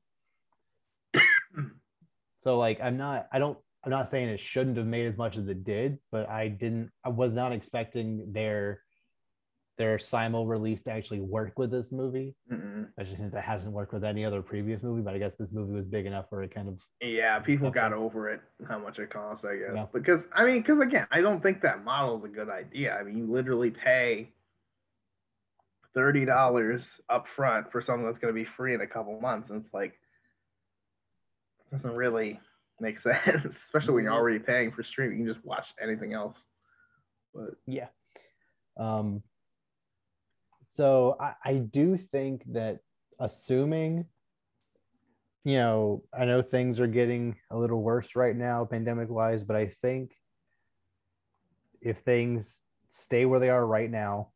So like, I'm not saying it shouldn't have made as much as it did, but I was not expecting their simul release to actually work with this movie. Especially since it hasn't worked with any other previous movie, but I guess this movie was big enough where it kind of people got over it, how much it cost, I guess. Because again, I don't think that model is a good idea. I mean, you literally pay $30 up front for something that's going to be free in a couple months, and it's like, it doesn't really make sense, especially when you're already paying for streaming. You can just watch anything else. But yeah. So I do think that, assuming, I know things are getting a little worse right now, pandemic-wise, but I think if things stay where they are right now,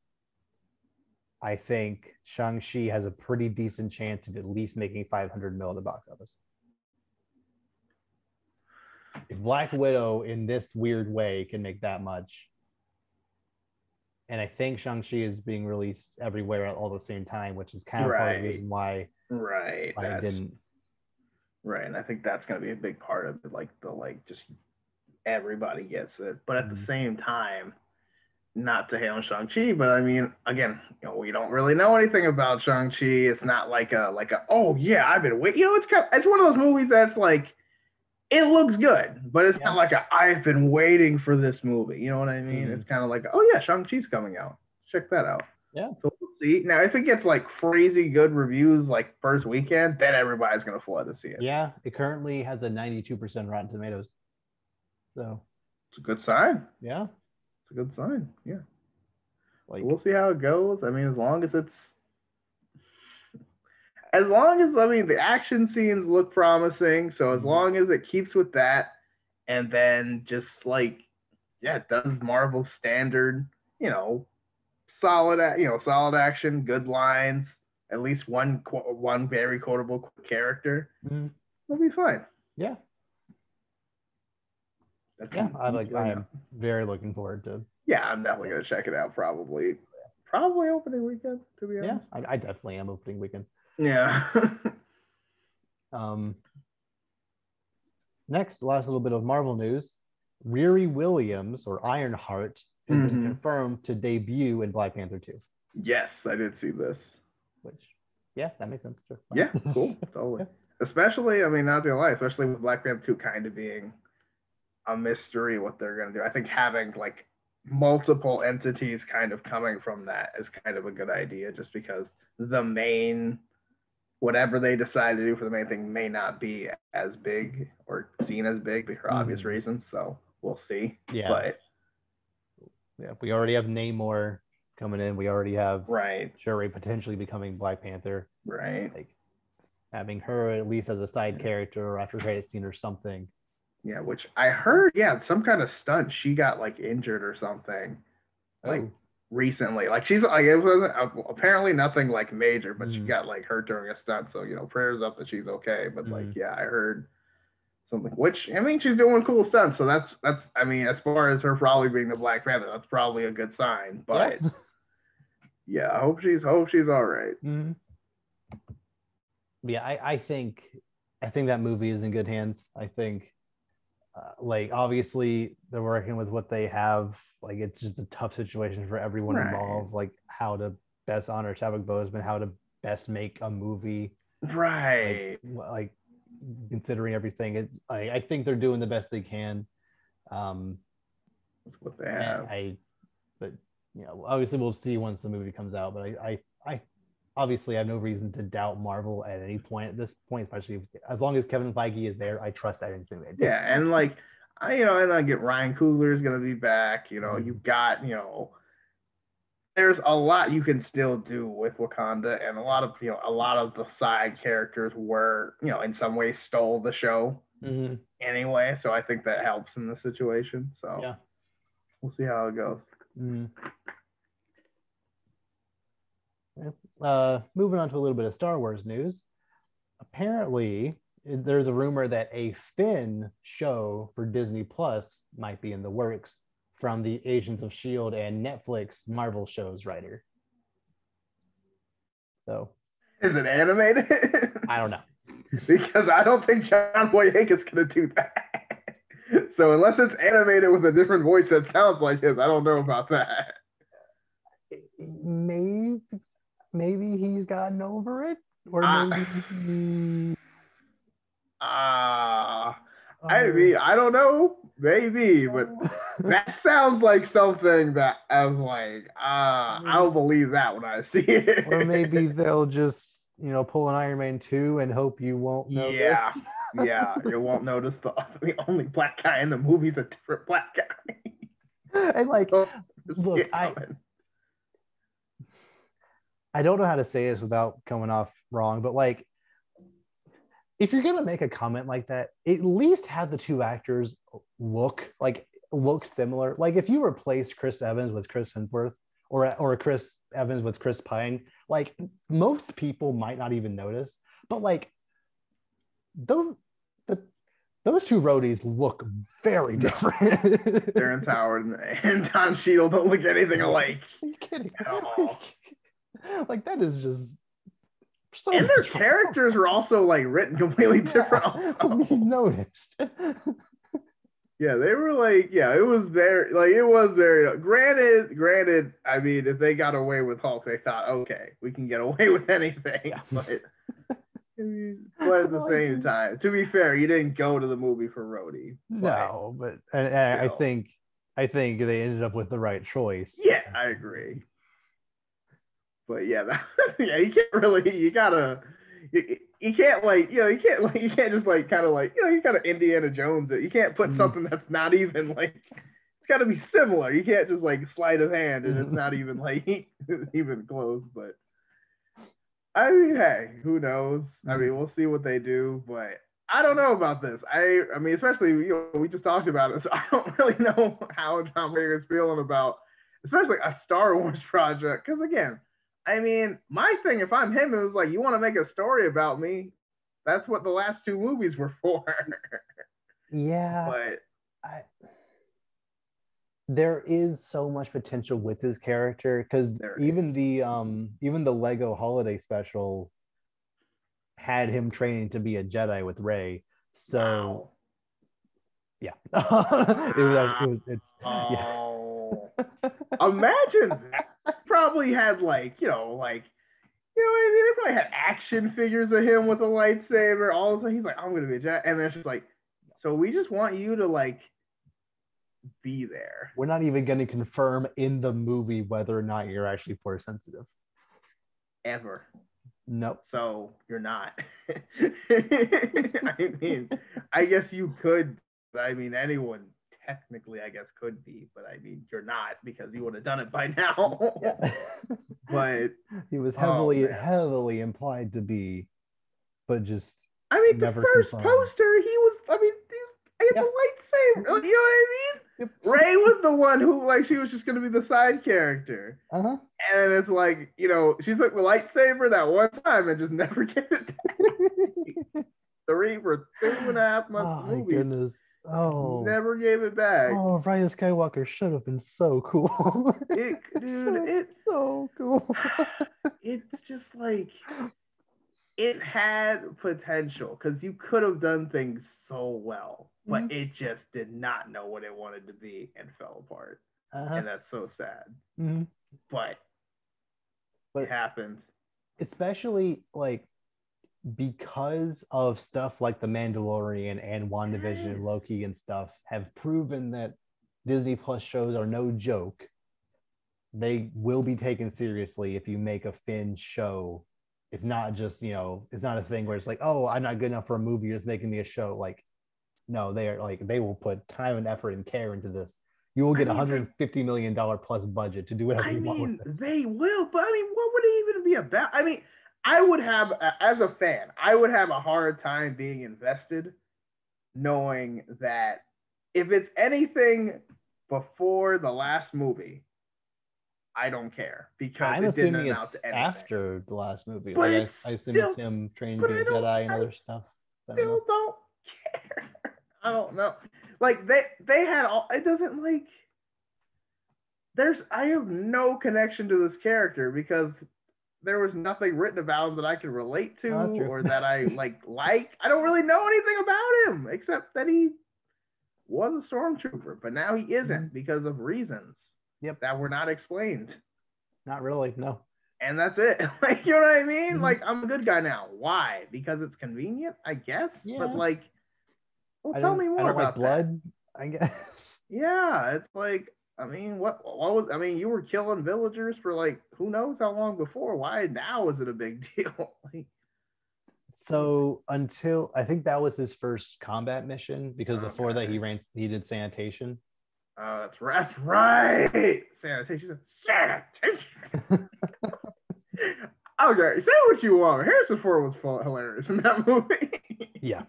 I think Shang-Chi has a pretty decent chance of at least making 500 mil at the box office. If Black Widow, in this weird way, can make that much, and I think Shang-Chi is being released everywhere at all the same time, which is kind of part of the reason why I didn't. Right, and I think that's going to be a big part of it, just everybody gets it. But at the same time, not to hate on Shang-Chi, but I mean, again, we don't really know anything about Shang-Chi. It's not like a oh yeah, I've been waiting. It's one of those movies that's like, it looks good, but it's not like I've been waiting for this movie. You know what I mean? It's kind of like, oh yeah, Shang-Chi's coming out. Check that out. Yeah. So we'll see. Now, if it gets like crazy good reviews like first weekend, then everybody's going to flood to see it. Yeah. It currently has a 92% Rotten Tomatoes. So it's a good sign. Yeah. It's a good sign. Yeah. So we'll see how it goes. I mean, as long as the action scenes look promising, so as long as it keeps with that, and then just it does Marvel standard, solid action, good lines, at least one very quotable character, we'll be fine. Yeah. I am very looking forward to. Yeah, I'm definitely gonna check it out. Probably opening weekend, to be honest. Yeah, I definitely am opening weekend. Yeah. Next, last little bit of Marvel news. Riri Williams, or Ironheart, has been confirmed to debut in Black Panther 2. Yes, I did see this. That makes sense. Sure. Yeah, cool. Totally. Especially, I mean, not gonna lie, especially with Black Panther 2 kind of being a mystery what they're gonna do. I think having multiple entities kind of coming from that is kind of a good idea, just because the main, whatever they decide to do for the main thing may not be as big or seen as big for obvious reasons. So we'll see. Yeah. But yeah, we already have Namor coming in. We already have right. Shuri potentially becoming Black Panther. Right. Like having her at least as a side character or after credit scene or something. Yeah, which I heard, yeah, some kind of stunt. She got like injured or something, like recently. Like she's like, it wasn't apparently nothing like major, but she got like hurt during a stunt. So prayers up that she's okay. But like, yeah, I heard something. Which I mean, she's doing cool stunts. So that's I mean, as far as her probably being the Black Panther, that's probably a good sign. But yeah, I hope she's all right. Yeah, I think that movie is in good hands. I think. Like obviously they're working with what they have. Like it's just a tough situation for everyone involved. Like how to best honor Chadwick Boseman, how to best make a movie. Right. Like considering everything, I think they're doing the best they can. That's what they have. But obviously we'll see once the movie comes out. But I obviously have no reason to doubt Marvel at any point at this point, especially as long as Kevin Feige is there. I trust anything they do. Yeah, and like and I get Ryan Coogler is gonna be back. You've got there's a lot you can still do with Wakanda, and a lot of the side characters were in some way stole the show anyway. So I think that helps in the situation. So yeah, we'll see how it goes. Moving on to a little bit of Star Wars news. Apparently, there's a rumor that a Finn show for Disney Plus might be in the works from the Agents of S.H.I.E.L.D. and Netflix Marvel shows writer. So, is it animated? I don't know. Because I don't think John Boyega is going to do that. So unless it's animated with a different voice that sounds like his, I don't know about that. Maybe he's gotten over it, or maybe. I mean, I don't know, maybe, but that sounds like something that I was like, I'll believe that when I see it. Or maybe they'll just, pull an Iron Man 2 and hope you won't notice. Yeah, you won't notice the only black guy in the movie is a different black guy. And like, look, I don't know how to say this without coming off wrong, but like, if you're gonna make a comment like that, at least have the two actors look similar. Like if you replace Chris Evans with Chris Hemsworth or Chris Evans with Chris Pine, like most people might not even notice. But like those two roadies look very different. Terrence Howard and Don Cheadle don't look anything alike. Are you kidding? Like that is just so. And their characters are also like written completely different. Also, we noticed. Yeah, they were like, it was very granted. I mean, if they got away with Hulk, they thought, okay, we can get away with anything. Yeah. But at the same time, to be fair, you didn't go to the movie for Rhodey. No, but I think they ended up with the right choice. Yeah, I agree. But you can't really, you can't just like kind of like, you gotta Indiana Jones it. You can't put something that's not even like, it's gotta be similar. You can't just like sleight of hand and it's not even like even close. But I mean, hey, who knows? I mean, we'll see what they do, but I don't know about this. I mean, especially we just talked about it, so I don't really know how John Boyega is feeling about, especially a Star Wars project. Because again, I mean, my thing, if I'm him, it was like, you want to make a story about me? That's what the last two movies were for. Yeah. But there is so much potential with his character, because even the Lego holiday special had him training to be a Jedi with Rey. So yeah. Imagine that. Probably had they probably had action figures of him with a lightsaber. All of a sudden, he's like, I'm gonna be a Jedi, and then it's just like, so we just want you to like be there. We're not even going to confirm in the movie whether or not you're actually force sensitive. Ever. Nope. So you're not. I mean, I guess you could. I mean, anyone technically, I guess, could be, but I mean, you're not because you would have done it by now. Yeah. But he was heavily implied to be, but just I mean, never the first confirmed. poster, he was. I mean, he had the lightsaber. You know what I mean? Yep. Ray was the one who, like, she was just going to be the side character. Uh-huh. And it's like, you know, she took the lightsaber that one time and just never gave it back. 2.5 months my movies. Goodness. Oh. Never gave it back. Oh, Rise of Skywalker should have been so cool. Dude, it's so cool. It's just like, it had potential because you could have done things so well, but it just did not know what it wanted to be and fell apart. And that's so sad. But it happened. Especially like because of stuff like The Mandalorian and WandaVision and Loki and stuff have proven that Disney Plus shows are no joke. They will be taken seriously if you make a Finn show. It's not just, you know, it's not a thing where it's like, oh, I'm not good enough for a movie, you're just making me a show. Like, no, they are like, they will put time and effort and care into this. You will get $150 million plus budget to do whatever you want with this. They will, but I mean, what would it even be about? I mean, I would have, as a fan, I would have a hard time being invested knowing that if it's anything before the last movie, I don't care because I'm assuming it's after the last movie. But like I assume it's him training to be a Jedi and other stuff. Still don't care. I don't know. Like they had all. It doesn't like. I have no connection to this character because there was nothing written about him that I could relate to or that I like. I don't really know anything about him except that he was a stormtrooper, but now he isn't because of reasons. Yep. That were not explained. Not really, no. And that's it. Like, you know what I mean? Like, I'm a good guy now. Why? Because it's convenient, I guess. Yeah. But like, well, tell me more about blood, I guess. Yeah, it's like, I mean, what was? I mean, you were killing villagers for like who knows how long before. Why now is it a big deal? Like, so until I think that was his first combat mission because before that he did sanitation. Oh, that's right. Sanitation. Okay, say what you want. Harrison Ford was hilarious in that movie. Yeah.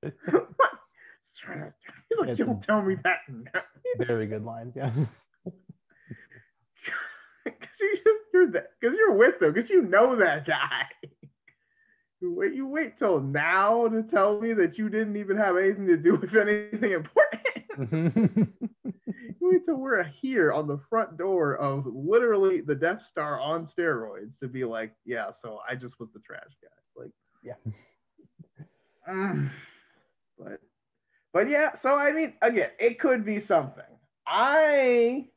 He's like, don't tell me that. Very good lines, yeah. Because you're with him, because you know that guy. You wait till now to tell me that you didn't even have anything to do with anything important. You wait till we're here on the front door of literally the Death Star on steroids to be like, yeah, so I just was the trash guy. Like, yeah. But yeah, so I mean, again, it could be something. I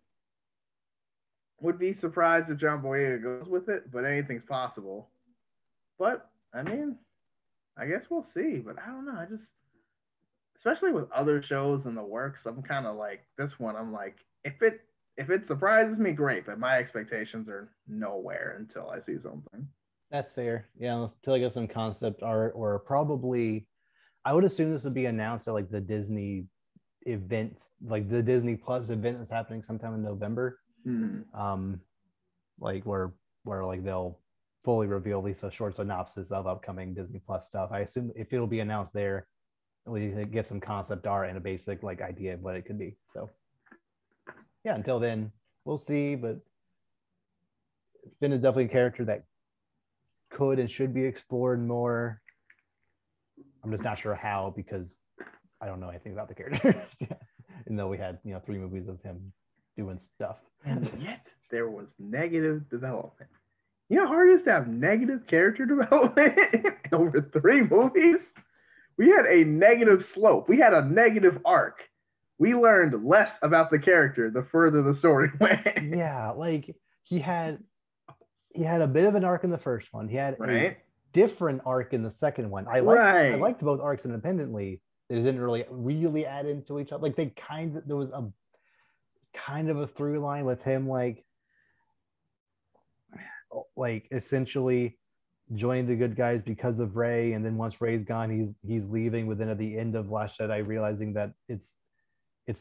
would be surprised if John Boyega goes with it, but anything's possible. But I mean, I guess we'll see. But I don't know. I just, especially with other shows in the works, I'm kind of like this one. I'm like, if it surprises me, great. But my expectations are nowhere until I see something. That's fair. Yeah, until I get some concept art, or probably, I would assume this would be announced at like the Disney event, like the Disney Plus event that's happening sometime in November. Like where like they'll fully reveal at least a short synopsis of upcoming Disney Plus stuff. I assume if it'll be announced there, we get some concept art and a basic like idea of what it could be. So yeah, until then, we'll see. But Finn is definitely a character that could and should be explored more. I'm just not sure how because I don't know anything about the character. Even though we had 3 movies of him doing stuff, and yet there was negative development. You know how hard it is to have negative character development over 3 movies? We had a negative slope. We had a negative arc. We learned less about the character the further the story went. Yeah, like he had a bit of an arc in the first one. He had a different arc in the second one. I liked both arcs independently, They didn't really add into each other. Like there was a kind of a through line with him, like essentially joining the good guys because of Rey, and then once Rey's gone, he's leaving. But then at the end of Last Jedi, realizing that it's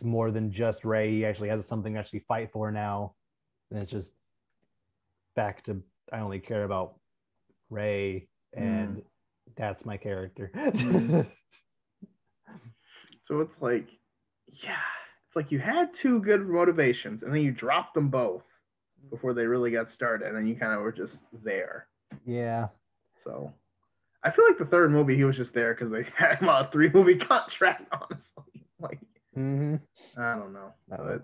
more than just Rey. He actually has something to actually fight for now, and it's just back to I only care about Rey, and that's my character. So it's like, yeah, it's like you had two good motivations, and then you dropped them both before they really got started, and then you kind of were just there. Yeah. So I feel like the third movie he was just there because they had him on a 3-movie contract. Honestly, like, I don't know. But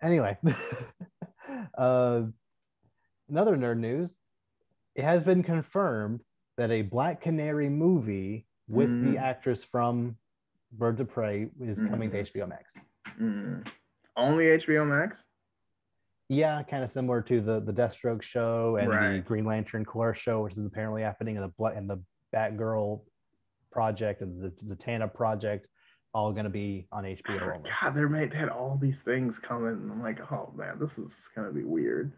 anyway, another nerd news. It has been confirmed that a Black Canary movie with the actress from Birds of Prey is coming to HBO Max. Only HBO Max? Yeah, kind of similar to the Deathstroke show and Right. the Green Lantern Corps show, which is apparently happening in the Batgirl project and the Tana project, all going to be on HBO only. God, they had all these things coming, and I'm like, oh man, this is going to be weird.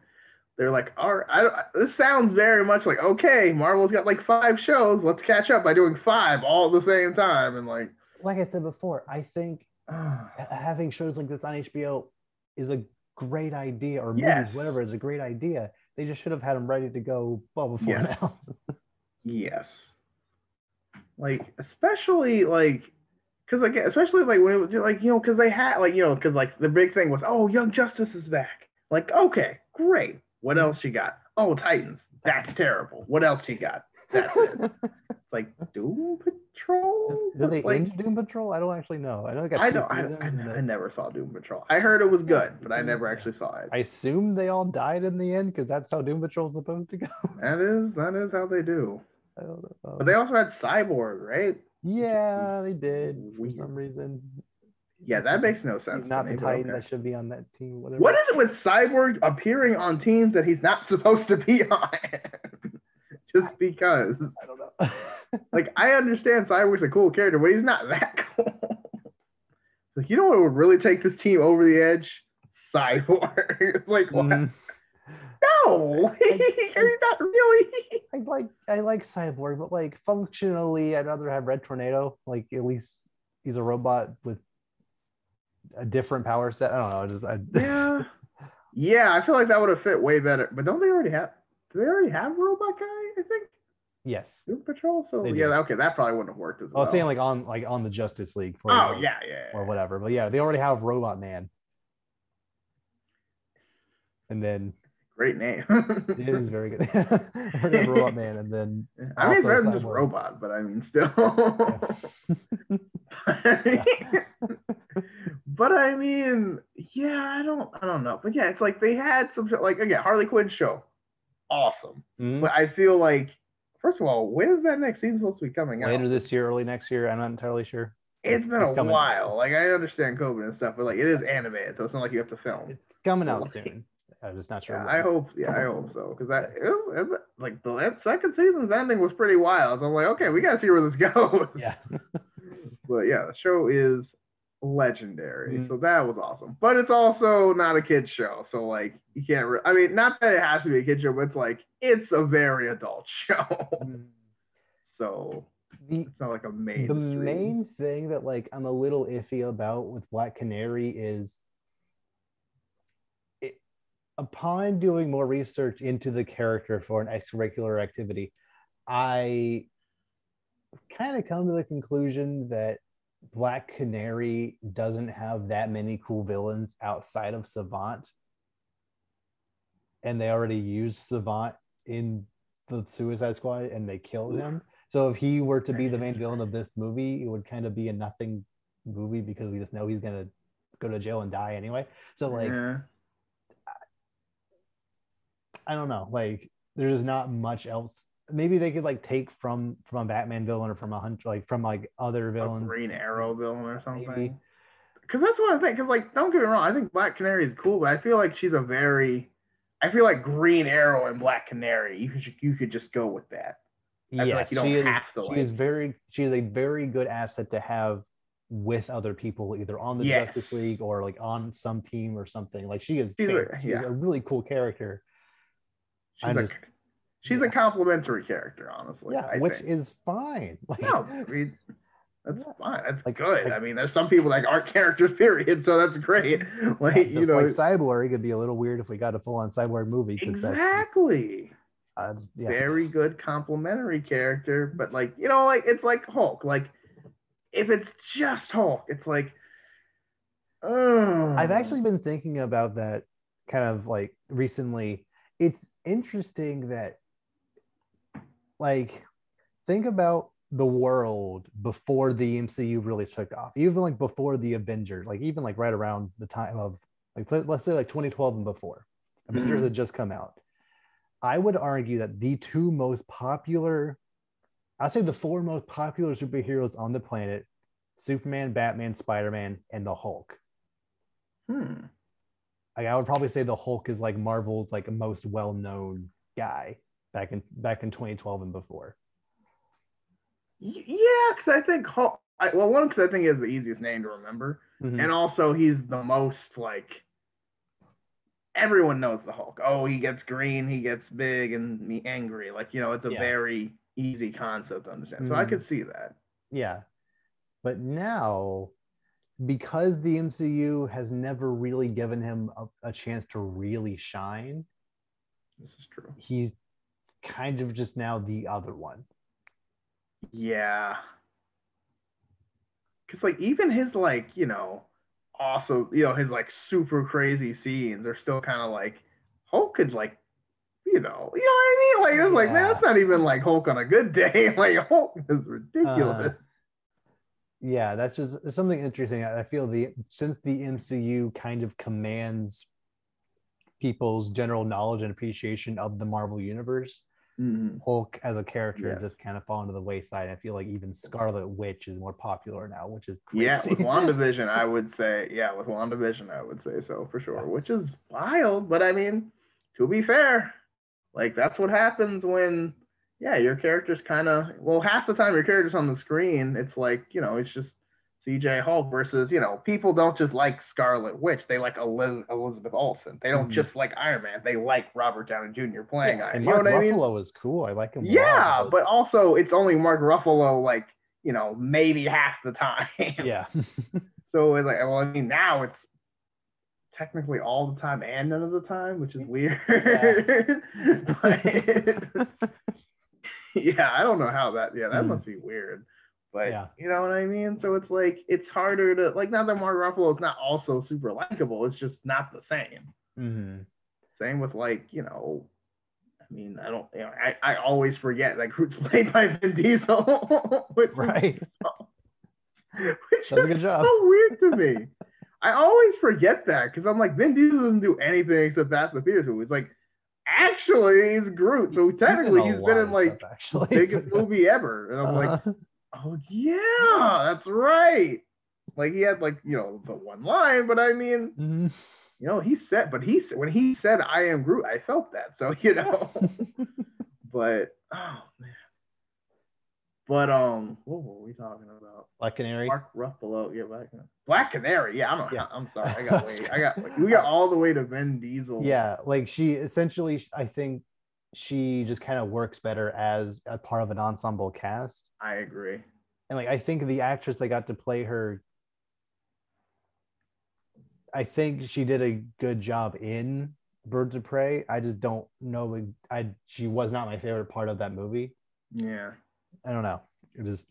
They're like, all right, this sounds very much like, okay, Marvel's got like 5 shows. Let's catch up by doing 5 all at the same time. And like I said before, I think having shows like this on HBO is a great idea, or movies, whatever, is a great idea. They just should have had them ready to go before now. Yes. Like, especially like, because like, especially like when like, you know, because they had like, you know, because like the big thing was, oh, Young Justice is back. Like, okay, great. What else you got? Oh, Titans. That's terrible. What else you got? That's it. It's like Doom Patrol. Did they end Doom Patrol? I don't actually know. I know they got 2 seasons. I never saw Doom Patrol. I heard it was good, but I never actually saw it. I assume they all died in the end because that's how Doom Patrol is supposed to go. That is how they do. I don't know. But they also had Cyborg, right? Yeah, they did for some reason. Yeah, that makes no sense. He's not the Titan that should be on that team. Whatever. What is it with Cyborg appearing on teams that he's not supposed to be on? Just because. I don't know. Like, I understand Cyborg's a cool character, but he's not that cool. Like, you know what would really take this team over the edge? Cyborg. It's like, what? No, he's not really. I like Cyborg, but like functionally, I'd rather have Red Tornado. Like, at least he's a robot with a different power set. I don't know. Yeah. I feel like that would have fit way better. But don't they already have? Do they already have a robot guy? I think. Yes. Doom Patrol. So okay, that probably wouldn't have worked as well. I was saying like on the Justice League. Or whatever. But yeah, they already have Robot Man. And then. Great name. It is very good. I already have Robot Man, and then. I mean, better than just Robot, but I mean, still. But I mean, yeah, I don't know. But yeah, it's like they had some like again, Harley Quinn show. Awesome. But I feel like, first of all, when is that next season supposed to be coming out? Later this year, early next year. I'm not entirely sure. It's been a while. Like, I understand COVID and stuff, but like it is animated, so it's not like you have to film. It's coming out soon. I'm just not sure. Yeah, I hope so. Because like the second season's ending was pretty wild. So I'm like, okay, we gotta see where this goes. Yeah. But yeah, the show is legendary. So that was awesome. But it's also not a kid's show. So like you can't I mean, not that it has to be a kid's show, but it's like it's a very adult show. So it's not like a mainstream. The main thing that like I'm a little iffy about with Black Canary is upon doing more research into the character for an extracurricular activity, I kind of come to the conclusion that Black Canary doesn't have that many cool villains outside of Savant. And they already used Savant in the Suicide Squad and they killed him. So if he were to be the main villain of this movie, it would kind of be a nothing movie because we just know he's going to go to jail and die anyway. So like, I don't know, like there's not much else. Maybe they could like take from a Batman villain or from a hunch, like from like other villains, a Green Arrow villain or something. Because that's what I think. Because like, don't get me wrong, I think Black Canary is cool, but I feel like I feel like Green Arrow and Black Canary, you could just go with that. I feel like you don't have to she is a very good asset to have with other people, either on the Justice League or like on some team or something. Like she's a really cool character. She's a complimentary character, honestly. Yeah, which is fine. Like, no, I mean, that's fine. That's like, good. I mean, there's some people that aren't characters, period. So that's great. Like, just like Cyborg, it'd be a little weird if we got a full-on Cyborg movie. Exactly. Very good complimentary character, but like, like it's like Hulk. Like, if it's just Hulk, it's like, I've actually been thinking about that kind of like recently. It's interesting that, like, think about the world before the MCU really took off, even like before the Avengers, like even like right around the time of like, let's say like 2012 and before Avengers had just come out. I would argue that the two most popular, I'd say the four most popular superheroes on the planet, Superman, Batman, Spider-Man, and the Hulk. Like, I would probably say the Hulk is like Marvel's like most well-known guy back in 2012 and before. Yeah, because I think Hulk. One, because I think he has the easiest name to remember, and also he's the most like everyone knows the Hulk. Oh, he gets green, he gets big and angry. Like, it's a very easy concept to understand. So I could see that. Yeah, but now, because the MCU has never really given him a chance to really shine, this is true. He's kind of just now the other one. Yeah. Because like even his like, also, his like super crazy scenes are still kind of like Hulk could like, what I mean? Like, it's like, man, that's not even like Hulk on a good day. Like, Hulk is ridiculous. Yeah, that's just something interesting. I feel since the MCU kind of commands people's general knowledge and appreciation of the Marvel universe, Hulk as a character just kind of fallen to the wayside. I feel like even Scarlet Witch is more popular now, which is crazy. Yeah, with WandaVision, I would say. Yeah, with WandaVision, I would say so for sure, which is wild. But I mean, to be fair, like that's what happens when, your character's kind of, half the time your character's on the screen, it's like, it's just CJ Hulk versus, people don't just like Scarlet Witch. They like Elizabeth Olsen. They don't just like Iron Man. They like Robert Downey Jr. playing Iron Man. And Mark Ruffalo is cool. I like him. Yeah, but also it's only Mark Ruffalo, like, maybe half the time. Yeah. So it's like, I mean, now it's technically all the time and none of the time, which is weird. Yeah, I don't know how that. Yeah, that must be weird. But you know what I mean? So it's like, it's harder to, like, not that Mark Ruffalo is not also super likable, it's just not the same. Same with, like, I mean, I don't, I always forget that Groot's played by Vin Diesel. Which is so weird to me. I always forget that because I'm like, Vin Diesel doesn't do anything except Fast and the Furious movies. Like, actually, he's Groot. So technically, he's been in like the biggest movie ever. And I'm like, oh yeah, that's right. Like, he had like, the one line, but I mean, he said, when he said I am Groot, I felt that. So, but oh man. But what were we talking about? Black Canary. Mark Ruffalo, Black Canary. Yeah, I'm sorry. We got all the way to Vin Diesel. Yeah, like she essentially, I think she just kind of works better as a part of an ensemble cast. I agree. And like, I think the actress that got to play her, I think she did a good job in Birds of Prey. I just don't know. She was not my favorite part of that movie. Yeah. I don't know. It just.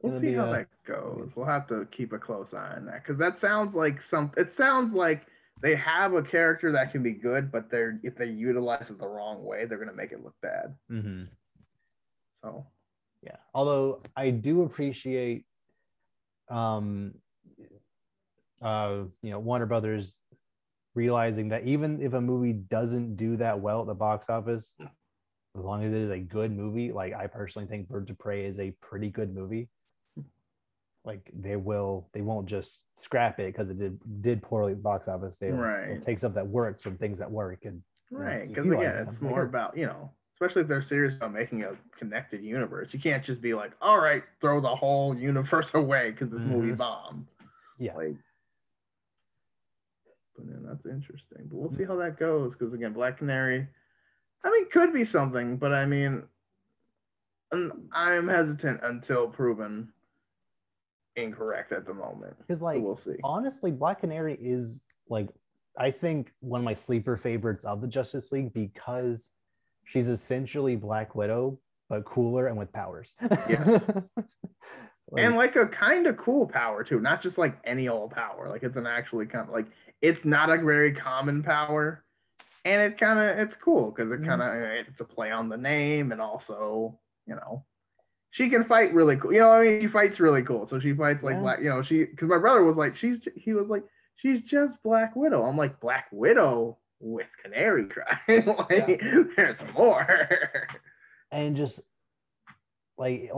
We'll see how that goes. We'll have to keep a close eye on that because that sounds like it sounds like they have a character that can be good, but if they utilize it the wrong way, they're gonna make it look bad. So. Yeah. Although I do appreciate, Warner Brothers realizing that even if a movie doesn't do that well at the box office, as long as it is a good movie, like I personally think Birds of Prey is a pretty good movie. Like they won't just scrap it because it did poorly at the box office. They'll take stuff that works from things that work and because again, it's more about it's especially if they're serious about making a connected universe. You can't just be like, all right, throw the whole universe away because this movie bombed. Yeah. Like, but then that's interesting. But we'll see how that goes because again, Black Canary, I mean, could be something, but I mean, I'm hesitant until proven incorrect at the moment. Because like, so we'll see. Honestly, Black Canary is like, I think one of my sleeper favorites of the Justice League because she's essentially Black Widow, but cooler and with powers. Yeah. And like a kind of cool power too, not just like any old power. Like it's an actually kind of like it's not a very common power, and it's cool because it's a play on the name, and also she can fight really cool. I mean, she fights really cool. So she fights like Black. Because my brother was like he was like she's just Black Widow. I'm like Black Widow with Canary crying. There's more. And just like.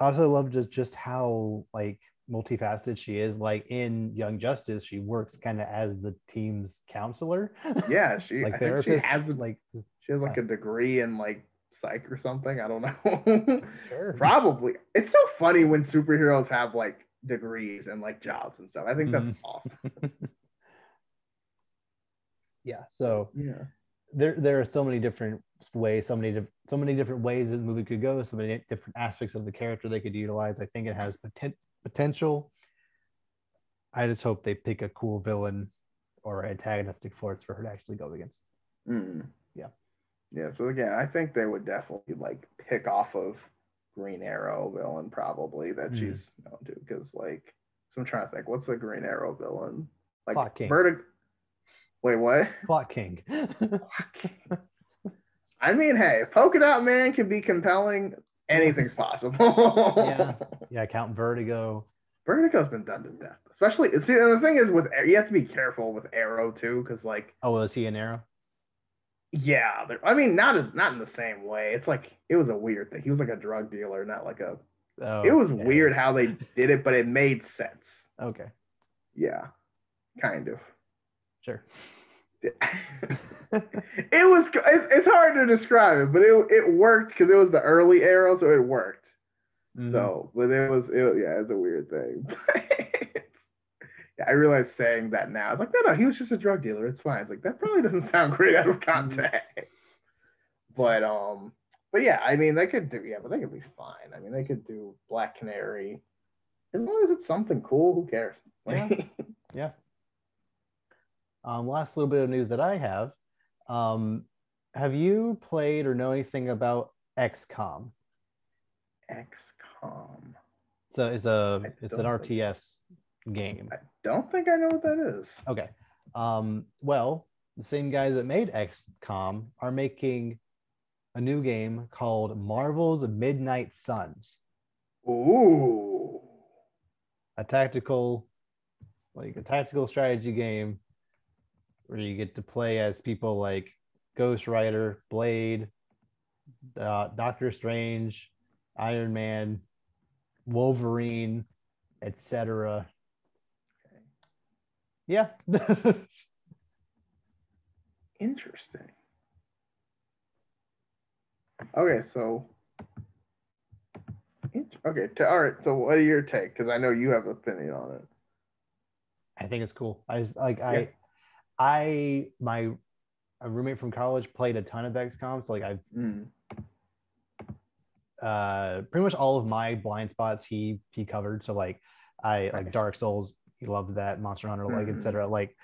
I also love just how like multifaceted she is. Like in Young Justice, she works kind of as the team's counselor. Yeah, she like therapist. She has like a degree in like psych or something. I don't know. Sure. Probably. It's so funny when superheroes have like degrees and like jobs and stuff. I think that's awesome. Yeah. So there are so many different ways, so many different ways that the movie could go, so many different aspects of the character they could utilize. I think it has potential. I just hope they pick a cool villain or antagonistic force for her to actually go against. Yeah. So again, I think they would definitely like pick off of Green Arrow villain probably that she's known to, because like, so I'm trying to think, what's a Green Arrow villain? Like Clock King. Wait, what? Clock King. I mean, hey, Polka Dot Man can be compelling. Anything's possible. Yeah. Count Vertigo. Vertigo's been done to death. Especially, see, and the thing is, you have to be careful with Arrow too, because like. Oh, is he an Arrow? Yeah, I mean, not in the same way. It's like it was a weird thing. He was like a drug dealer, not like a. It was weird how they did it, but it made sense. Okay. Yeah, kind of. Sure. It's hard to describe it, but it worked because it was the early Arrow, so it worked. So, but it's a weird thing. I realize saying that now. It's like, no, he was just a drug dealer. It's fine. It's like that probably doesn't sound great out of context. But yeah, I mean, they could do but they could be fine. I mean, they could do Black Canary as long as it's something cool. Who cares? Yeah. Last little bit of news that I have. Have you played or know anything about XCOM? XCOM. So it's an RTS game. I don't think I know what that is. Okay. Well, the same guys that made XCOM are making a new game called Marvel's Midnight Suns. Ooh. A tactical strategy game where you get to play as people like Ghost Rider, Blade, Doctor Strange, Iron Man, Wolverine, etc. Okay. Yeah. Interesting. Okay, so all right. So, what are your take? Because I know you have an opinion on it. I think it's cool. My roommate from college played a ton of XCOM, so like I've pretty much all of my blind spots he covered. So like like Dark Souls, he loved that, Monster Hunter, like etc. Like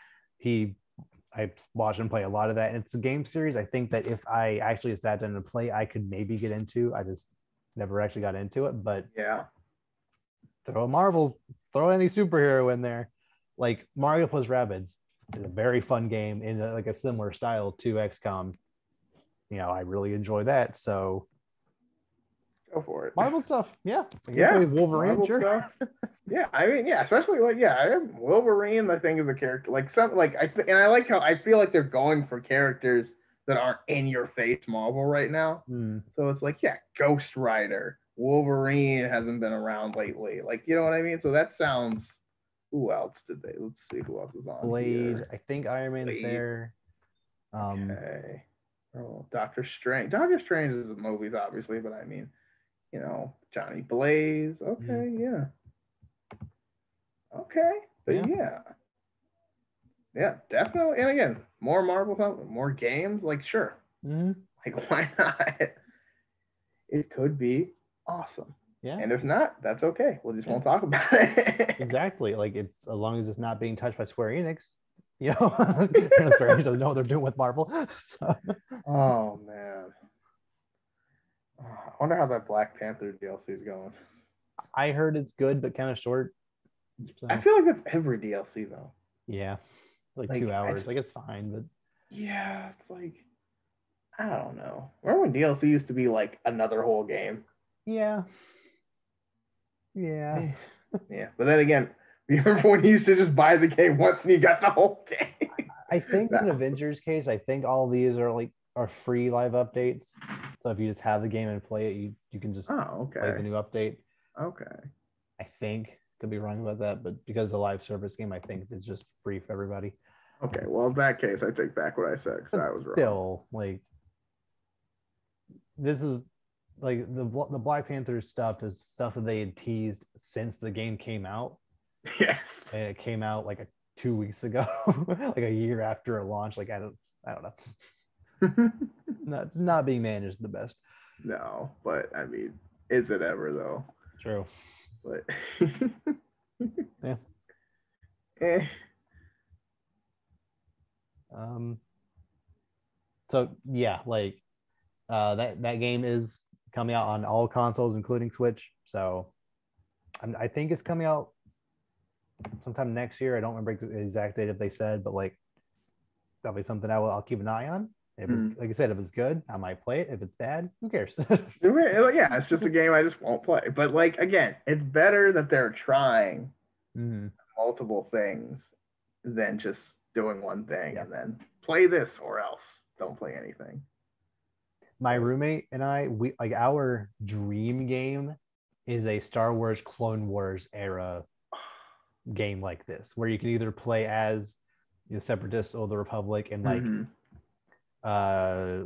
I watched him play a lot of that, and it's a game series I think that if I actually sat down and play, I could maybe get into. I just never actually got into it. But yeah, throw any superhero in there, like Mario plus Rabbids is a very fun game in like a similar style to XCOM. I really enjoy that. So go for it. Marvel stuff, play Wolverine, Marvel sure. Stuff. Yeah, I mean, especially like Wolverine. I think is a character like something like I like how I feel like they're going for characters that aren't in your face Marvel right now. So it's like Ghost Rider, Wolverine hasn't been around lately. Like you know what I mean? So that sounds. Who else did they? Let's see who else is on Blade. here. I think Iron Man's there. Okay. Oh, Doctor Strange. Doctor Strange is the movies, obviously, but I mean, Johnny Blaze. Okay, yeah. Okay, but yeah, definitely. And again, more Marvel stuff, more games. Like, sure, like why not? It could be awesome. Yeah. And if not, that's okay. We just won't talk about it. Exactly. Like, it's as long as it's not being touched by Square Enix. Square Enix doesn't know what they're doing with Marvel. So. Oh man. I wonder how that Black Panther DLC is going. I heard it's good, but kind of short. So. I feel like that's every DLC though. Yeah, like 2 hours. Like, it's fine, but yeah, it's like, I don't know. Remember when DLC used to be like another whole game? Yeah. Yeah. But then again, remember when you used to just buy the game once and you got the whole game? I think in Avengers case, I think all these are free live updates. So if you just have the game and play it, you can just play the new update. Okay. I think, could be wrong about that, but because it's a live service game, I think it's just free for everybody. Okay, well, in that case, I take back what I said because I was wrong. Still, like, this is like the Black Panther stuff is stuff that they had teased since the game came out. Yes. And it came out like 2 weeks ago, like a year after it launched. Like, I don't know. not being managed the best. No, but I mean, is it ever though? True. But yeah. So yeah, like that game is coming out on all consoles, including Switch. So I think it's coming out sometime next year. I don't remember the exact date if they said, but like that'll be something I'll keep an eye on. If it's, like I said, if it's good, I might play it. If it's bad, who cares? Yeah, it's just a game I just won't play. But like, again, it's better that they're trying multiple things than just doing one thing and then play this or else don't play anything. My roommate and I, our dream game is a Star Wars Clone Wars era game like this, where you can either play as the Separatists or the Republic and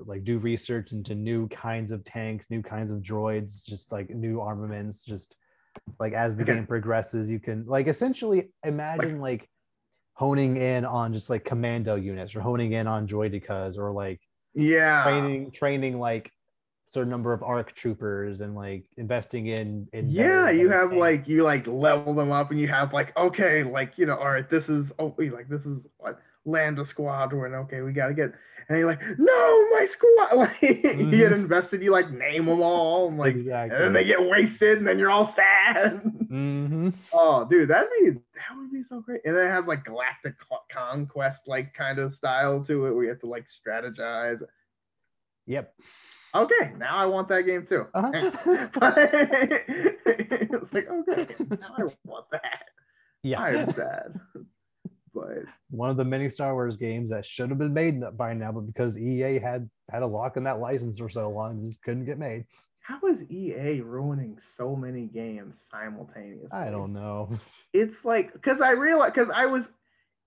like do research into new kinds of tanks, new kinds of droids, just like new armaments. Just like as the game progresses, you can like essentially imagine like honing in on just like commando units or honing in on droidicas or like training like certain number of ARC troopers and like investing in you have tanks. Like you like level them up and you have like, okay, like, all right, this is what land a squadron, okay, we gotta get, and you're like, no, my squad, like you get invested, you like name them all and like and then they get wasted and then you're all sad. Oh dude, that would be so great. And then it has like galactic conquest like kind of style to it where you have to like strategize. Yep. Okay, now I want that game too. It's like, okay, now I want that. Yeah. I'm sad. But one of the many Star Wars games that should have been made by now, but because EA had a lock in that license for so long, just couldn't get made. How is EA ruining so many games simultaneously? I don't know. It's like,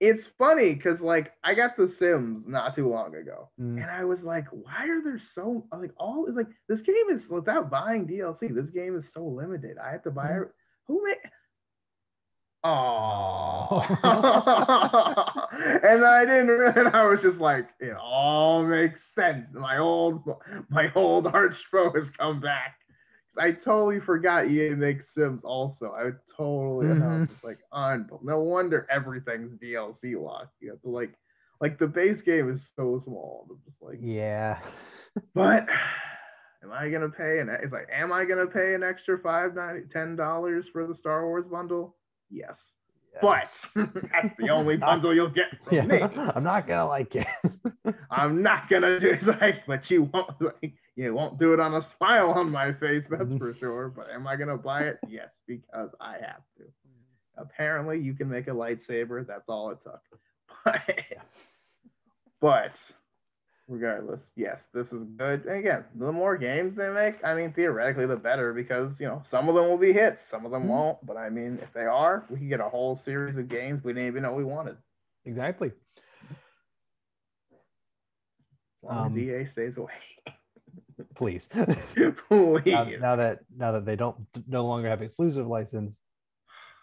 it's funny because like I got The Sims not too long ago, and I was like, why are there so like all like this game is without buying DLC, this game is so limited. I have to buy it. Who made? Oh, and I didn't. And I was just like, it all makes sense. My old heartthrob has come back. I totally forgot EA makes Sims also. I totally just like no wonder everything's DLC locked. You have to like the base game is so small. I'm just like, yeah. But am I gonna pay am I gonna pay an extra $10 for the Star Wars bundle? Yes. But that's the only bundle you'll get from me. I'm not gonna like it. I'm not gonna do it. Like, but you won't do it on a smile on my face, that's for sure. But am I gonna buy it? Yes, because I have to. Apparently, you can make a lightsaber. That's all it took. But regardless, yes, this is good. And again, the more games they make, I mean, theoretically, the better because, some of them will be hits, some of them won't. But I mean, if they are, we can get a whole series of games we didn't even know we wanted. Exactly. As long as EA stays away. Please. Please. Now that they don't no longer have exclusive license,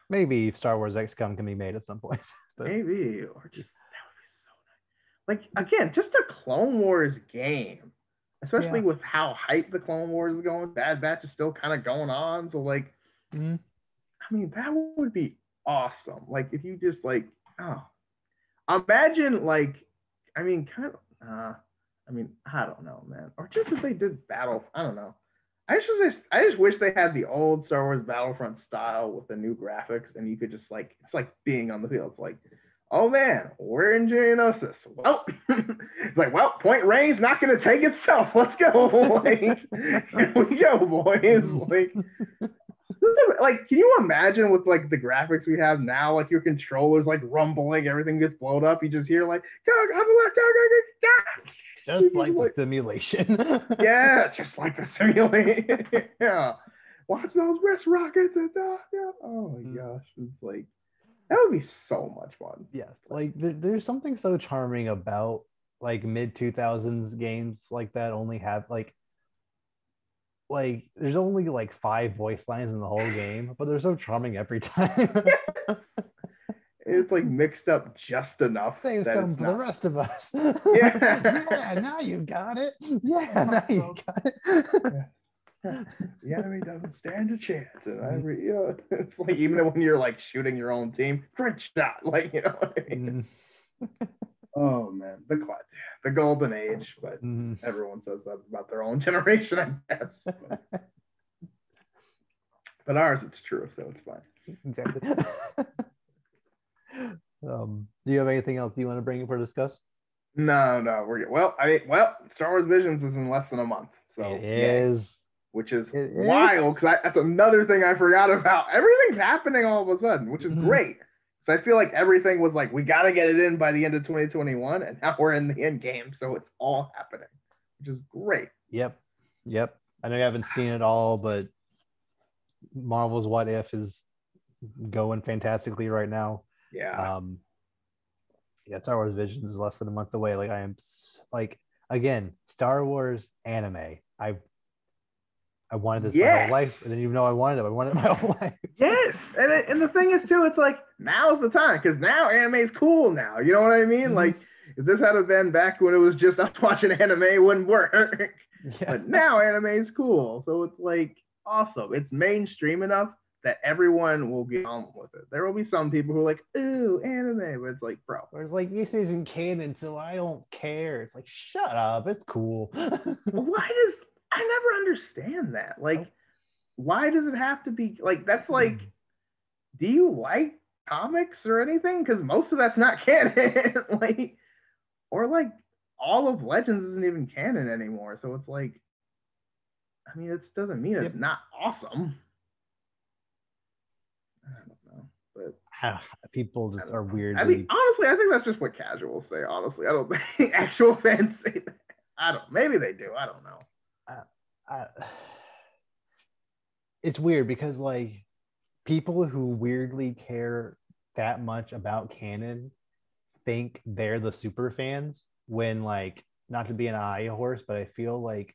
maybe Star Wars XCOM can be made at some point. But maybe, or just that would be so nice. Like again, just a Clone Wars game, especially with how hype the Clone Wars is going. Bad Batch is still kind of going on, so like, I mean, that would be awesome. Like if you just like, imagine like, I mean, kind of. I mean, I don't know, man. Or just if they did Battle, I don't know. I just wish they had the old Star Wars Battlefront style with the new graphics, and you could just like, it's like being on the field. It's like, oh man, we're in Geonosis. Well, it's like, well, Point Rey's not going to take itself. Let's go. Like, here we go, boys. Like, can you imagine with like the graphics we have now? Like your controller's like rumbling, everything gets blown up. You just hear like, go. Just like the simulation. Yeah, just like the simulation. Yeah. Watch those wrist rockets and stuff. Yeah. Oh my gosh. It's like, that would be so much fun. Yes. Like there's something so charming about like mid 2000s games like that only have like there's only like 5 voice lines in the whole game, but they're so charming every time. Yes. It's like mixed up just enough. Save some for the rest of us. Yeah. Yeah, now you got it. Yeah, now you got it. The enemy doesn't stand a chance. And it's like even when you're like shooting your own team, crit shot. Like, you know what I mean? Oh man, the golden age, but everyone says that about their own generation, I guess. But ours, it's true, so it's fine. Exactly. Do you have anything else you want to bring up or discuss? No, we're good. Well, Star Wars Visions is in less than a month, so it is, which is wild because that's another thing I forgot about. Everything's happening all of a sudden, which is great. So I feel like everything was like, we got to get it in by the end of 2021, and now we're in the end game, so it's all happening, which is great. Yep. I know you haven't seen it all, but Marvel's What If is going fantastically right now. Yeah. Star Wars Visions is less than a month away. Like I am like, again, Star Wars anime. I wanted this my whole life. I didn't even know I wanted it. I wanted it my whole life. Yes. And the thing is too, it's like now's the time because now anime is cool now. You know what I mean? Like if this had been back when it was just us watching anime, it wouldn't work. Yeah. But now anime is cool. So it's like awesome. It's mainstream enough that everyone will get on with it. There will be some people who are like, ooh, anime, but it's like, bro. Or it's like, this isn't canon, so I don't care. It's like, shut up, it's cool. I never understand that. Like, why does it have to be like, that's like, do you like comics or anything? Because most of that's not canon. Like, or like all of Legends isn't even canon anymore. So it's like, I mean, it doesn't mean it's not awesome. I don't know, but people just are weirdly. I mean, honestly, I think that's just what casuals say. Honestly, I don't think actual fans say that. I don't. Maybe they do. I don't know. It's weird because like people who weirdly care that much about canon think they're the super fans when, like, not to be an high horse, but I feel like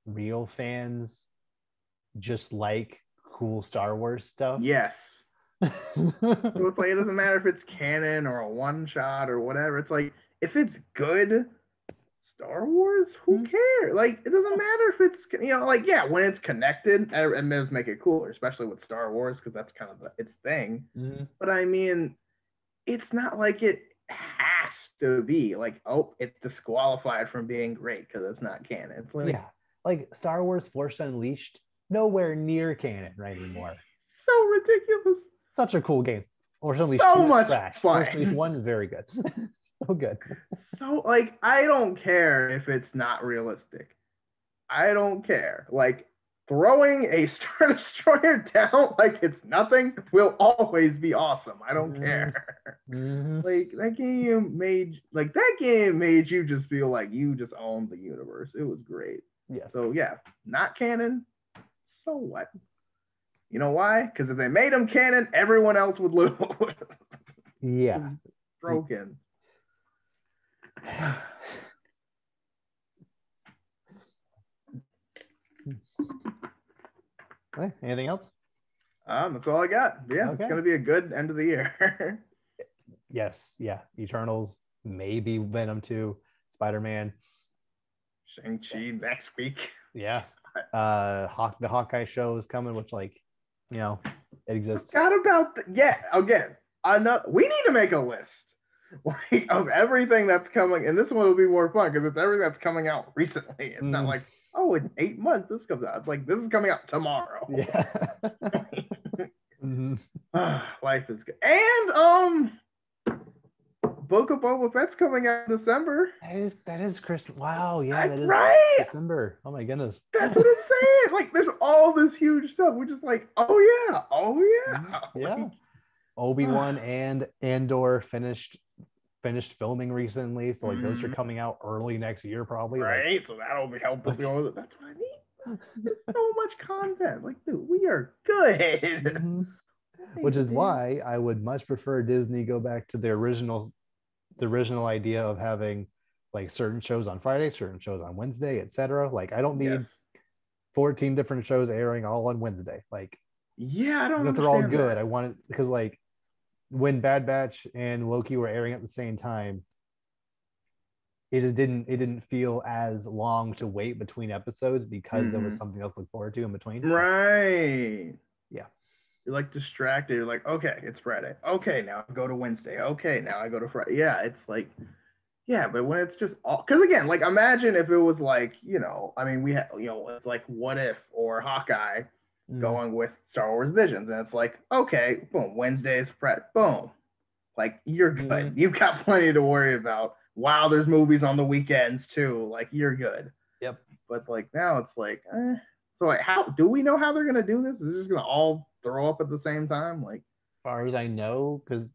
real fans just like cool Star Wars stuff. Yes. So it's like, it doesn't matter if it's canon or a one shot or whatever. It's like, if it's good Star Wars, who cares? Like, it doesn't matter if it's, like, yeah, when it's connected, and does make it cooler, especially with Star Wars, because that's kind of its thing. But I mean, it's not like it has to be like, oh, it's disqualified from being great because it's not canon. It's like, yeah, like Star Wars Force Unleashed, nowhere near canon right anymore. So ridiculous. Such a cool game. Force Unleashed so much trash. fun. Force Unleashed 1 is very good. So good. So, like, I don't care if it's not realistic. I don't care. Like, throwing a Star Destroyer down like it's nothing will always be awesome. I don't care. Like, that game made you just feel like you just owned the universe. It was great. Yes. So yeah, not canon. So what? You know why? Because if they made them canon, everyone else would lose. Yeah. Broken. Okay. Anything else? That's all I got. Yeah, Okay. It's gonna be a good end of the year. Yes. Yeah. Eternals. Maybe Venom 2. Spider-Man. Shang-Chi next week. Yeah. The Hawkeye show is coming, which it exists. Forgot about again. We need to make a list of everything that's coming, and this one will be more fun because it's everything that's coming out recently. It's not like, oh, in 8 months this comes out. It's like this is coming out tomorrow. Yeah. Life is good. And Book of Boba Fett's coming out in December. That is Christmas. Wow, yeah, that is right. December. Oh my goodness. That's what I'm saying. Like, there's all this huge stuff. We're just like, oh yeah. Yeah. Obi-Wan and Andor finished filming recently, so those are coming out early next year probably. Right. So that'll be helpful. That's what I mean. There's so much content. Like, dude, we are good. Which is why I would much prefer Disney go back to the original idea of having certain shows on Friday, certain shows on Wednesday, etc. I don't need 14 different shows airing all on Wednesday. I don't know. They're all good. I want it because when Bad Batch and Loki were airing at the same time, it didn't feel as long to wait between episodes because there was something else to look forward to in between. Right. Yeah. You're distracted. You're like, okay, it's Friday. Okay, now I go to Wednesday. Okay, now I go to Friday. Yeah, it's but when it's just all, because again, imagine if it was we had, it's What If or Hawkeye going with Star Wars Visions, and it's okay, boom, Wednesday's Friday, boom, you're good. You've got plenty to worry about. Wow, there's movies on the weekends too. You're good. Yep. But now it's so how do we know how they're gonna do this? Is it just gonna all throw up at the same time? As far as I know, because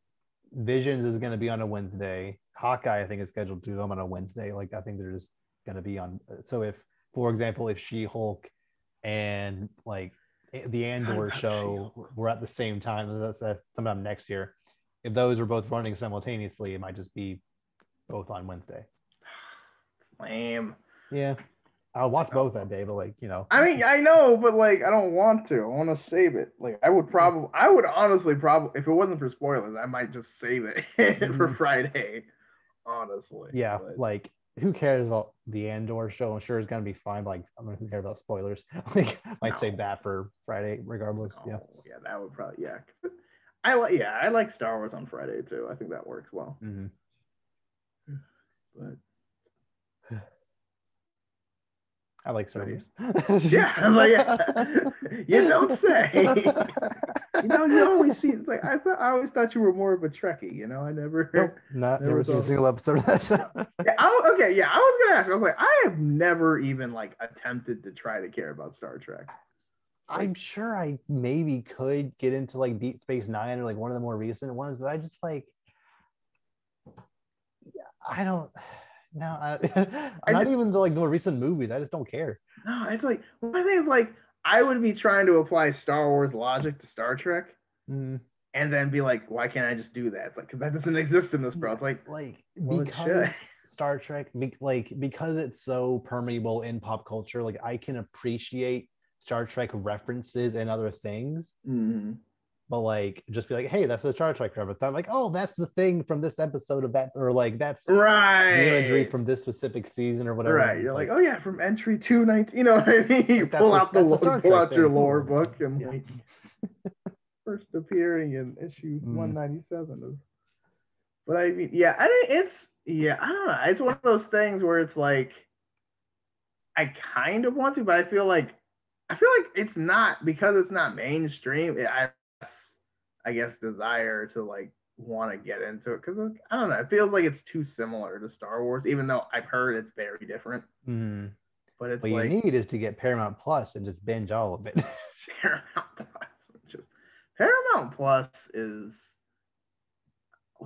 Visions is gonna be on a Wednesday. Hawkeye, I think, is scheduled to come on a Wednesday. I think they're just gonna be on. So if, for example, if She-Hulk and the Andor show were at the same time, that's sometime next year. If those are both running simultaneously, it might just be both on Wednesday. Lame. Yeah. I'll watch both that day, but I mean, I know, but I don't want to. I want to save it. I would honestly if it wasn't for spoilers, I might just save it for Friday. Honestly. Yeah, but who cares about the Andor show? I'm sure it's gonna be fine. But who cares about spoilers? Might save that for Friday, regardless. Yeah, that would probably I like Star Wars on Friday too. I think that works well. But I like Star Wars. You don't say. You always see. I always thought you were more of a Trekkie. I never seen a single episode of that show. I was gonna ask. I was I have never even attempted to try to care about Star Trek. I'm sure I maybe could get into Deep Space Nine or one of the more recent ones, but I just I don't. No, I'm not even the more recent movies. I just don't care. No, it's my thing is I would be trying to apply Star Wars logic to Star Trek, and then be why can't I just do that? It's because that doesn't exist in this, bro. It's because Star Trek, because it's so permeable in pop culture. I can appreciate Star Trek references and other things. But just be hey, that's the Star Trek reference. I'm oh, that's the thing from this episode of that, or that's right, the imagery from this specific season or whatever. Right, you're oh yeah, from entry 219. You know what I mean? You pull out your lore book and first appearing in issue 197 But I mean, I don't know. It's one of those things where it's I kind of want to, but I feel like it's not, because it's not mainstream. I guess desire to want to get into it, because I don't know, it feels like it's too similar to Star Wars, even though I've heard it's very different. But it's what you need is to get Paramount Plus and just binge all of it. Paramount Plus is,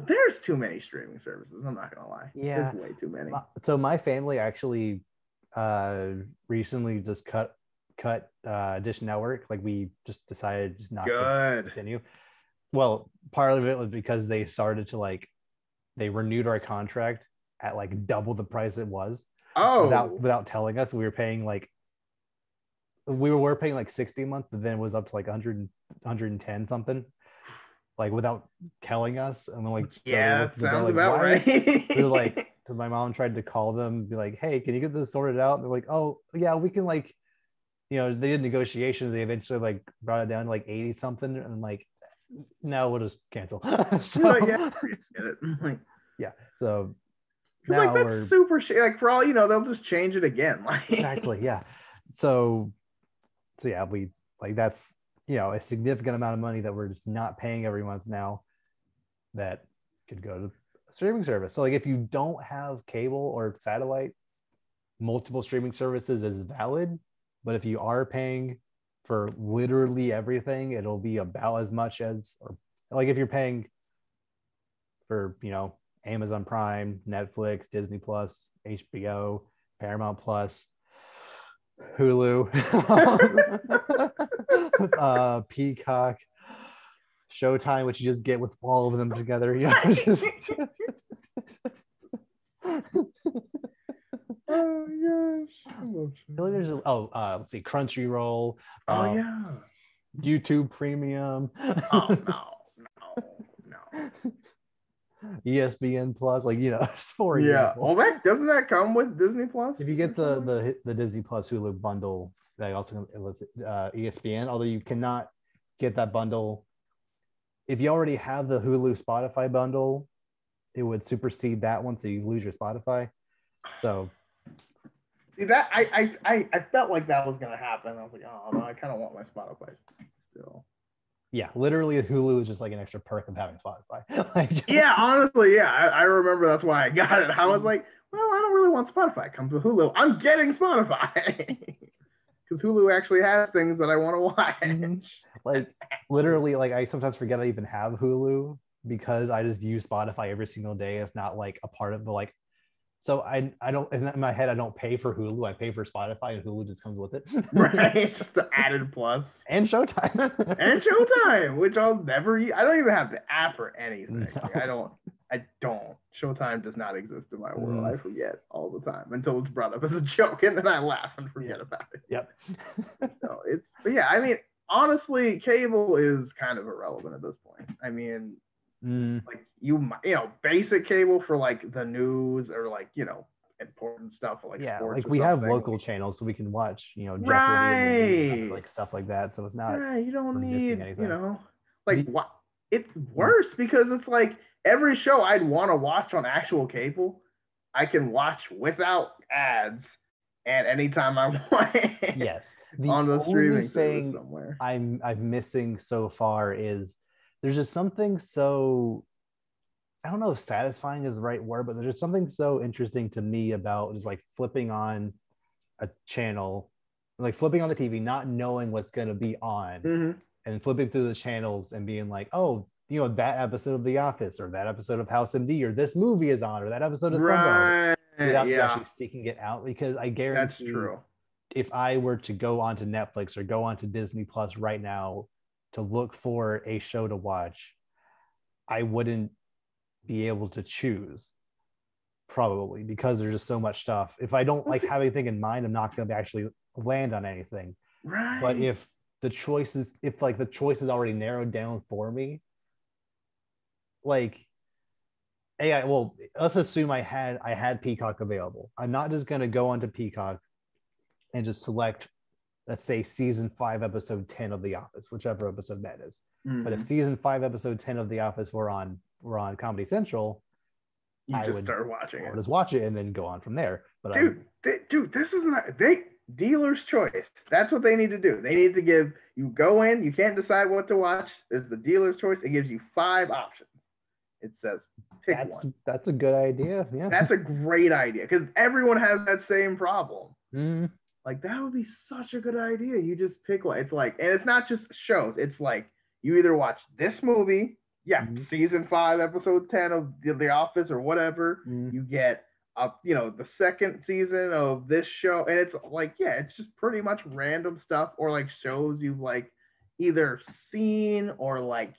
there's too many streaming services. I'm not gonna lie. Yeah, there's way too many. So my family actually recently just cut Dish Network. We just decided just not to continue. Well, part of it was because they started to they renewed our contract at double the price it was. Without telling us. We were paying we were paying like 60 a month, but then it was up to like 110 something, like without telling us. And then like, so they Yeah, looked that at the bill sounds like, about why? right. They're like, so my mom tried to call them, be like, hey, can you get this sorted out? And they're like, oh yeah, we can, like, they did negotiations. They eventually like brought it down to like 80 something, and I'm like, no, we'll just cancel. So Like, yeah, get it. Like, yeah, so like now that's we're super like for all you know, they'll just change it again. Like exactly, yeah. So yeah, we like that's a significant amount of money that we're just not paying every month now that could go to a streaming service. So like if you don't have cable or satellite, multiple streaming services is valid, but if you are paying for literally everything, it'll be about as much as, or like if you're paying for Amazon Prime, Netflix, Disney Plus, HBO, Paramount Plus, Hulu, Peacock, Showtime, which you just get with all of them together. oh gosh. Let's see, Crunchyroll. Oh yeah. YouTube Premium. Oh no. ESPN Plus, like for example. Well, that doesn't that come with Disney Plus? If you get the Disney Plus Hulu bundle, that also comes with ESPN. Although you cannot get that bundle if you already have the Hulu Spotify bundle. It would supersede that one, so you lose your Spotify. So see that I felt like that was gonna happen. I was like, oh no, I kind of want my Spotify still. Yeah, literally Hulu is just like an extra perk of having Spotify. Like, yeah, honestly, yeah. I remember that's why I got it. I was like, well, I don't really want Spotify. It comes with Hulu. I'm getting Spotify. Because Hulu actually has things that I want to watch. Mm-hmm. Like literally, like I sometimes forget I even have Hulu because I just use Spotify every single day. It's not like a part of the like. So I don't, in my head, I don't pay for Hulu. I pay for Spotify, and Hulu just comes with it. Right, it's just the added plus. And Showtime. And Showtime, which I'll never use. I don't even have the app or anything. No. Like, I don't. Showtime does not exist in my world. I forget all the time until it's brought up as a joke, and then I laugh and forget about it. Yep. So but yeah, I mean, honestly, cable is kind of irrelevant at this point. I mean, like basic cable for like the news or like important stuff like sports. Like we have local channels so we can watch right, like stuff like that. So it's not you don't need anything. What it's worse because it's like every show I'd want to watch on actual cable, I can watch without ads and anytime I want. Yes, on the streaming thing somewhere. I'm missing so far is there's just something so, I don't know if satisfying is the right word, but there's just something so interesting to me about just like flipping on a channel, like flipping on the TV, not knowing what's going to be on, and flipping through the channels and being like, oh, that episode of The Office or that episode of House MD or this movie is on or that episode is right. without actually seeking it out. Because I guarantee that's true. If I were to go onto Netflix or go onto Disney Plus right now to look for a show to watch, I wouldn't be able to choose, probably, because there's just so much stuff. If I don't like have anything in mind, I'm not going to actually land on anything. Right. But if the choice is already narrowed down for me, like, hey, well, let's assume I had Peacock available. I'm not just going to go onto Peacock and just select, let's say, season 5, episode 10 of The Office, whichever episode that is. But if season 5, episode 10 of The Office were on Comedy Central, I would start watching it. Just watch it and then go on from there. But dude, this is not dealer's choice. That's what they need to do. They need to give you go in. You can't decide what to watch. There's the dealer's choice. It gives you 5 options. It says pick one. That's a good idea. Yeah, that's a great idea because everyone has that same problem. Like that would be such a good idea. You just pick one. It's like, and it's not just shows. It's like you either watch this movie, season 5, episode 10 of The Office or whatever. You get the second season of this show, and it's like, it's just pretty much random stuff or like shows you've like either seen or like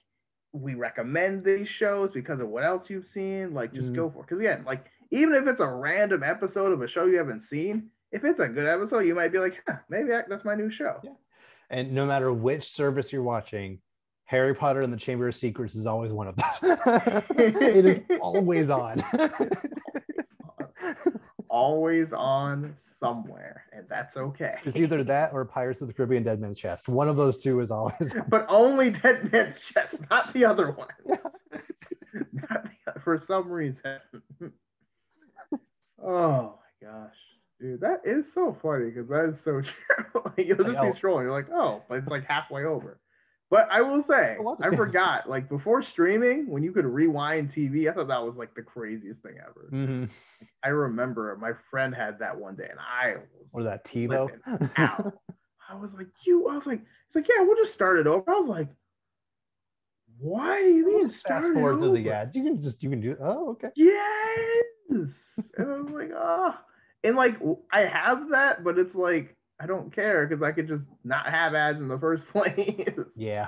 we recommend these shows because of what else you've seen. Like just go for it. Because like even if it's a random episode of a show you haven't seen, if it's a good episode, you might be like, huh, maybe that's my new show. Yeah. And no matter which service you're watching, Harry Potter and the Chamber of Secrets is always one of them. It is always on. Always on somewhere, and that's okay. It's either that or Pirates of the Caribbean Dead Man's Chest. One of those two is always on. But only Dead Man's Chest, not the other ones. For some reason. Oh my gosh. Dude, that is so funny because that is so true. Like, you'll just be scrolling. You're like, oh, but it's like halfway over. But I will say, I forgot, like before streaming, when you could rewind TV, I thought that was like the craziest thing ever. Mm-hmm. I remember my friend had that one day and I was that TiVo? Out. I was like, he's like, yeah, we'll just start it over. I was like, why do you mean fast forward to the ads? You can do, oh, okay. Yes. And I was like, oh. And like, I have that, but it's like, I don't care because I could just not have ads in the first place. Yeah.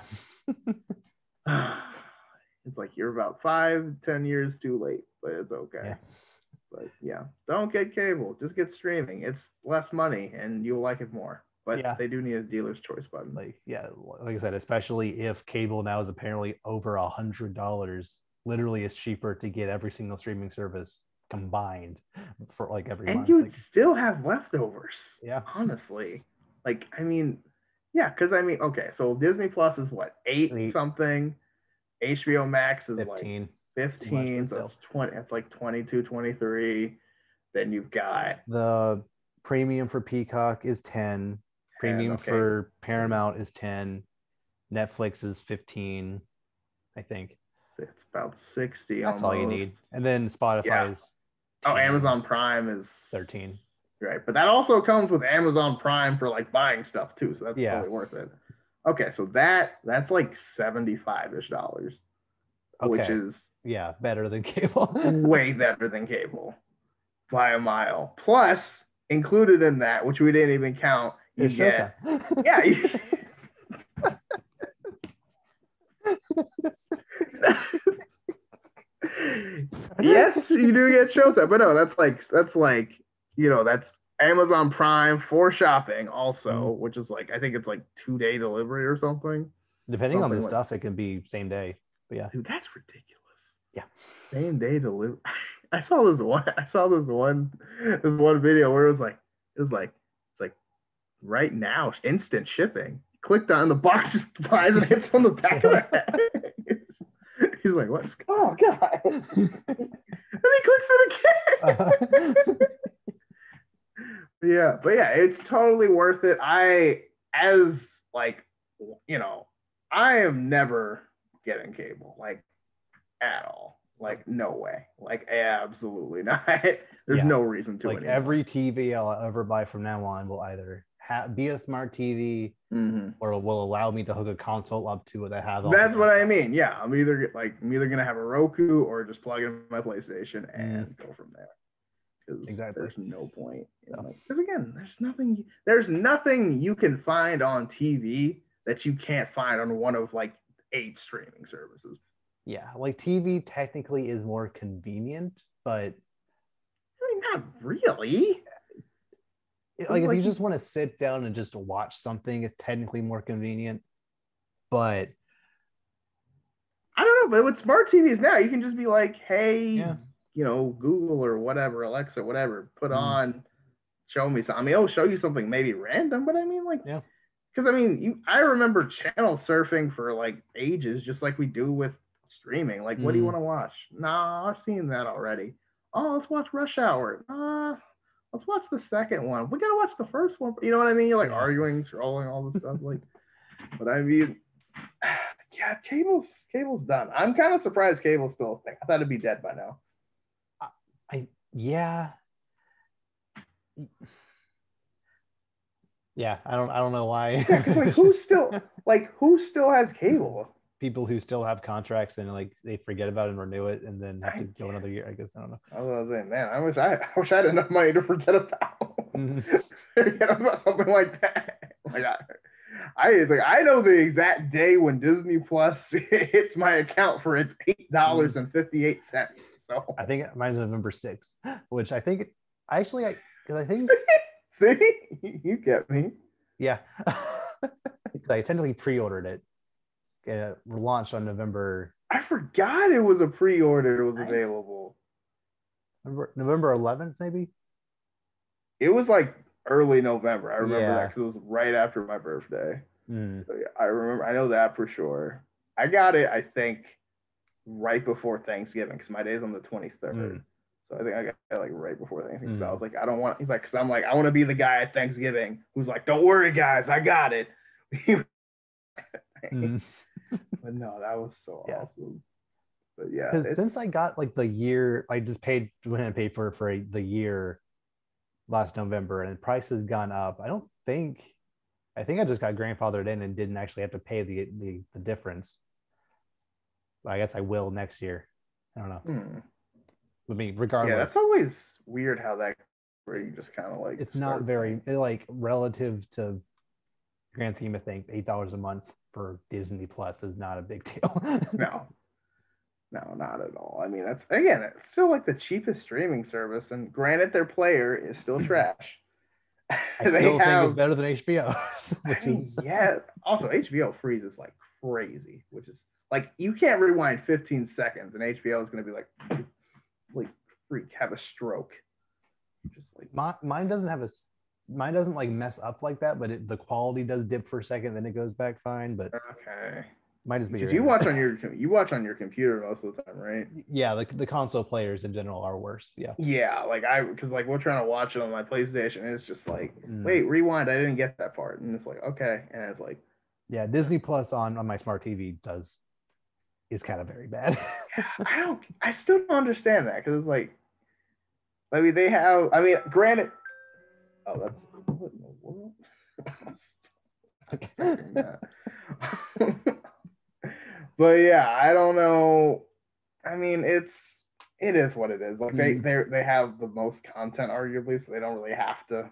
It's like you're about 5-10 years too late, but it's okay. Yeah. But yeah, don't get cable. Just get streaming. It's less money and you'll like it more. But yeah, they do need a dealer's choice button. Like I said, especially if cable now is apparently over $100. Literally, it's cheaper to get every single streaming service combined for like every month. And you'd still have leftovers. Yeah. Honestly. Like, I mean, yeah, because I mean, okay, so Disney Plus is what, 8 something? HBO Max is 15. Like 15, so it's 20, it's like 22, 23. Then you've got the premium for Peacock is 10. Premium for Paramount is 10. Netflix is 15, I think. It's about 60. That's almost all you need. And then Spotify is 10. Oh, Amazon Prime is 13. Right. But that also comes with Amazon Prime for like buying stuff too. So that's totally worth it. Okay. So that's like $75-ish. Okay. Which is better than cable. Way better than cable by a mile. Plus, included in that, which we didn't even count, you get yes, you do get Showtime, but no, that's like that's Amazon Prime for shopping also, which is like I think it's like 2-day delivery or something. Depending on the stuff, it can be same day. But yeah, dude, that's ridiculous. Yeah, same day delivery. I saw this one video where it was like right now instant shipping. Clicked on the box, just buys and hits on the back of the head. He's like, what? Oh god! And he clicks it again. But yeah, it's totally worth it. I am never getting cable, like at all. Like no way. Like absolutely not. There's no reason to. Like anymore. Every TV I'll ever buy from now on will either be a smart TV or will allow me to hook a console up to it. I have. That's what I mean. Yeah, I'm either gonna have a Roku or just plug in my PlayStation and go from there. Exactly. There's no point. Because again, there's nothing you can find on TV that you can't find on one of like 8 streaming services. Yeah, like TV technically is more convenient, but I mean, not really. Like if you just want to sit down and just watch something, it's technically more convenient. But I don't know. But with smart TVs now, you can just be like, "Hey, Google or whatever, Alexa, whatever, put on, show me something." I mean, it'll show you something maybe random, but I mean, like, because I mean, I remember channel surfing for like ages, just like we do with streaming. Like, what do you want to watch? Nah, I've seen that already. Oh, let's watch Rush Hour. Let's watch the second one. We gotta watch the first one. You know what I mean? You're like arguing, scrolling, all this stuff. Like, but I mean, yeah, cable's done. I'm kind of surprised cable's still a thing. I thought it'd be dead by now. I don't know why. Like, who still has cable? People who still have contracts and like they forget about it and renew it and then have to go another year. I guess I don't know. I was saying, man, I wish I had enough money to forget about. Forget about something like that. Like I know the exact day when Disney Plus hits my account for its $8.58. So I think mine's November 6th, which I think because I think See, you get me. Yeah. I technically pre-ordered it. It launched on November. I forgot it was a pre-order. It was available. November 11th, maybe. It was like early November. I remember that because it was right after my birthday. So yeah, I remember. I know that for sure. I got it, I think, right before Thanksgiving because my day's on the 23rd. So I think I got it like right before Thanksgiving. So I was like, I don't want. He's like, because I'm like, I want to be the guy at Thanksgiving who's like, don't worry, guys, I got it. But no, that was so awesome. But yeah, because since I got like the year, I just went and paid for the year last November, and the price has gone up. I think I just got grandfathered in and didn't actually have to pay the difference. I guess I will next year. I don't know. I mean, regardless. Yeah, that's always weird how that where you just kind of like. It's not very like relative to grand scheme of things. $8 a month for Disney Plus is not a big deal. No, not at all. I mean, that's again, it's still like the cheapest streaming service, and granted, their player is still trash. I still think it's better than HBO. Yeah. Also, HBO freezes like crazy, which is like you can't rewind 15 seconds, and HBO is going to be like freak, have a stroke. Just like mine doesn't like mess up like that, but the quality does dip for a second, then it goes back fine. But okay. Might just be you watch on your computer most of the time, right? Yeah, like the console players in general are worse. Yeah. Yeah, like because like we're trying to watch it on my PlayStation, and it's just like, wait, rewind, I didn't get that part, and it's like, okay, and it's like, yeah, Disney Plus on my smart TV is kind of very bad. I still don't understand that because it's like, I mean, granted, that's what in the world. Okay. But yeah, I don't know. I mean, it is what it is. Like they have the most content arguably, so they don't really have to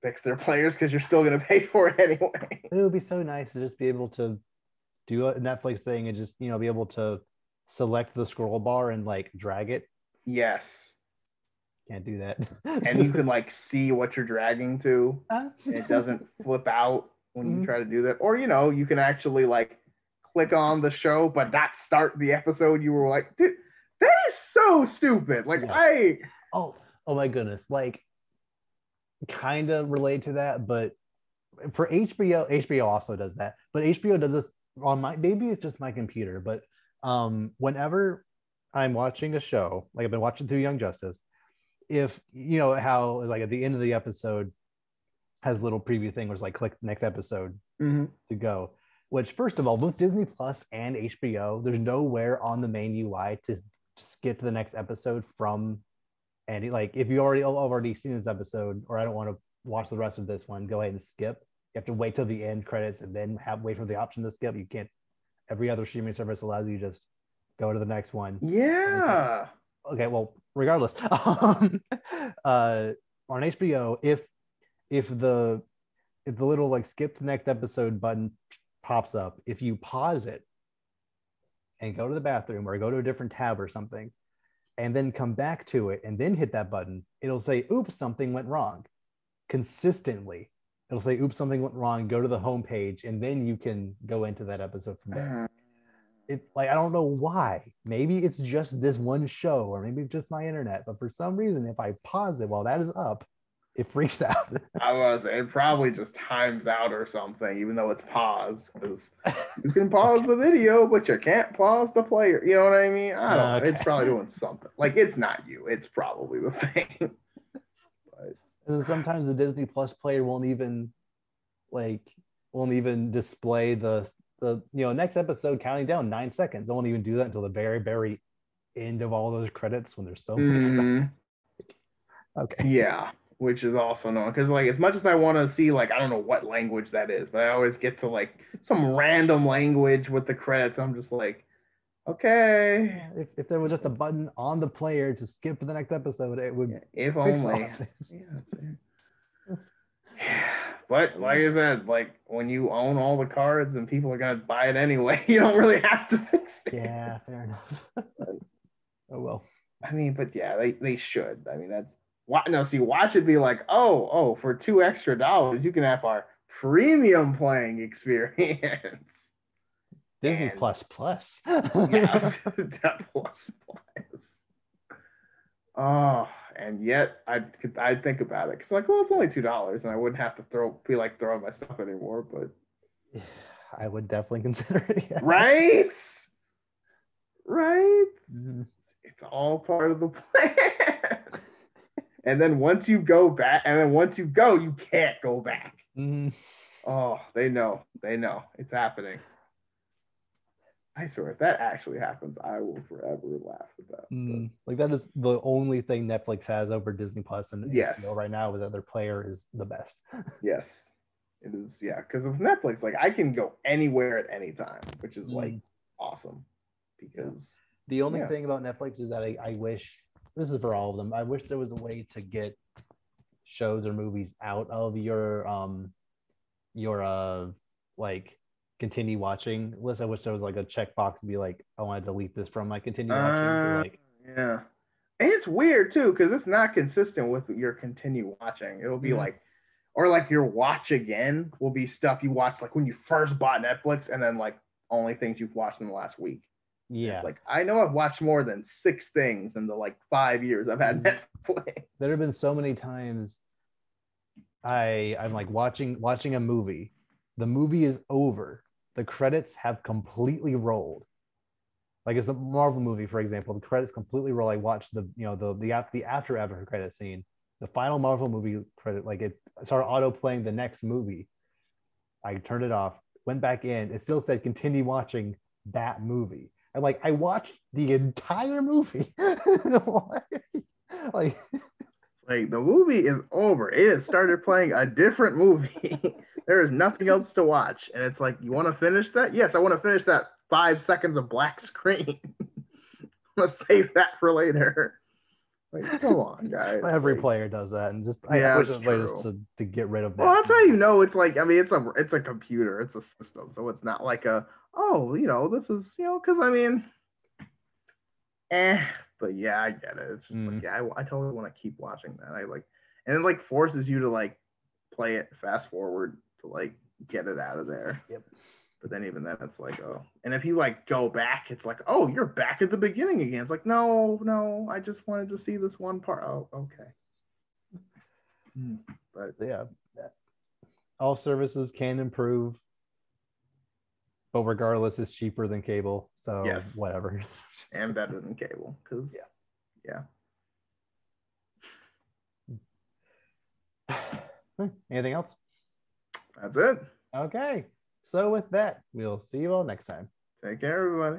fix their players because you're still gonna pay for it anyway. It would be so nice to just be able to do a Netflix thing and just be able to select the scroll bar and like drag it. Yes. Can't do that. And you can like see what you're dragging to. And it doesn't flip out when you try to do that. Or you can actually like click on the show, but not start the episode. You were like, dude, that is so stupid. Like yes. Oh my goodness. Like kind of relate to that, but for HBO also does that. But HBO does this on maybe it's just my computer, but whenever I'm watching a show, like I've been watching through Young Justice, if how like at the end of the episode has a little preview thing where it's like click next episode to go. Which, first of all, both Disney Plus and HBO, there's nowhere on the main UI to skip to the next episode from any. Like, if you already seen this episode, or I don't want to watch the rest of this one, go ahead and skip. You have to wait till the end credits and then wait for the option to skip. You can't. Every other streaming service allows you to just go to the next one. Yeah. Okay. Well, regardless, on HBO, if the little like skip to next episode button pops up, if you pause it and go to the bathroom or go to a different tab or something and then come back to it and then hit that button, it'll say, oops, something went wrong. Consistently, it'll say, oops, something went wrong, go to the home page, and then you can go into that episode from there. It's like, I don't know why. Maybe it's just this one show, or maybe it's just my internet, but for some reason, if I pause it while that is up, it freaks out. It probably just times out or something, even though it's paused. Because you can pause the video, but you can't pause the player. You know what I mean? I don't know. It's probably doing something. Like, it's not you. It's probably the thing. And then sometimes the Disney Plus player won't even display the next episode counting down 9 seconds. They won't even do that until the very, very end of all those credits when there's so many. Okay. Yeah. Which is also annoying because, like, as much as I want to see, like, I don't know what language that is, but I always get to like some random language with the credits. I'm just like, okay. If there was just a button on the player to skip to the next episode, it would. If only. But like I said, like when you own all the cards and people are gonna buy it anyway, you don't really have to fix it. Yeah, fair enough. Oh well. I mean, but yeah, they should. I mean, Watch it be like, oh, for $2 extra, you can have our premium playing experience. Disney Plus Plus. Yeah, that plus. Oh, and yet I'd think about it because like, well, it's only $2, and I wouldn't have to feel like throwing my stuff anymore. But I would definitely consider it. Yeah. Right, right. Mm-hmm. It's all part of the plan. And then once you go, you can't go back. Mm-hmm. Oh, they know, it's happening. I swear, if that actually happens, I will forever laugh at that. Like that is the only thing Netflix has over Disney Plus and Yes. HBO right now. Is that their player is the best. Yes, it is. Yeah, because with Netflix, like I can go anywhere at any time, which is like awesome. Because the only thing about Netflix is that I wish, this is for all of them, I wish there was a way to get shows or movies out of your like continue watching list. I wish there was like a checkbox to be like, I want to delete this from my continue watching. Like, yeah, and it's weird too because it's not consistent with your continue watching. It'll be like, or like your watch again will be stuff you watched like when you first bought Netflix, and then like only things you've watched in the last week. Yeah, it's like I know I've watched more than 6 things in the like 5 years I've had Netflix. There have been so many times I'm like watching a movie. The movie is over. The credits have completely rolled. Like it's a Marvel movie, for example. The credits completely roll. I watched the after credit scene. The final Marvel movie credit, like it started auto playing the next movie. I turned it off, went back in. It still said continue watching that movie. I'm like, I watched the entire movie. like the movie is over. It has started playing a different movie. There is nothing else to watch. And it's like, you want to finish that? Yes, I want to finish that 5 seconds of black screen. I'm going to save that for later. Like, come on, guys. Every player does that. And just, yeah, I wish it was way just to get rid of that. Well, that's how you know it's like, I mean, it's a computer. It's a system. So it's not like this is, because I mean, but yeah, I get it. It's just like, yeah, I totally want to keep watching that. And it like forces you to like play it fast forward to like get it out of there. Yep. But then even then, it's like, oh, and if you like go back, it's like, oh, you're back at the beginning again. It's like, no, I just wanted to see this one part. Oh, okay. But yeah, all services can improve, but regardless, it's cheaper than cable. So yes. Whatever. And better than cable, because yeah. Anything else? That's it. Okay. So with that, we'll see you all next time. Take care, everybody.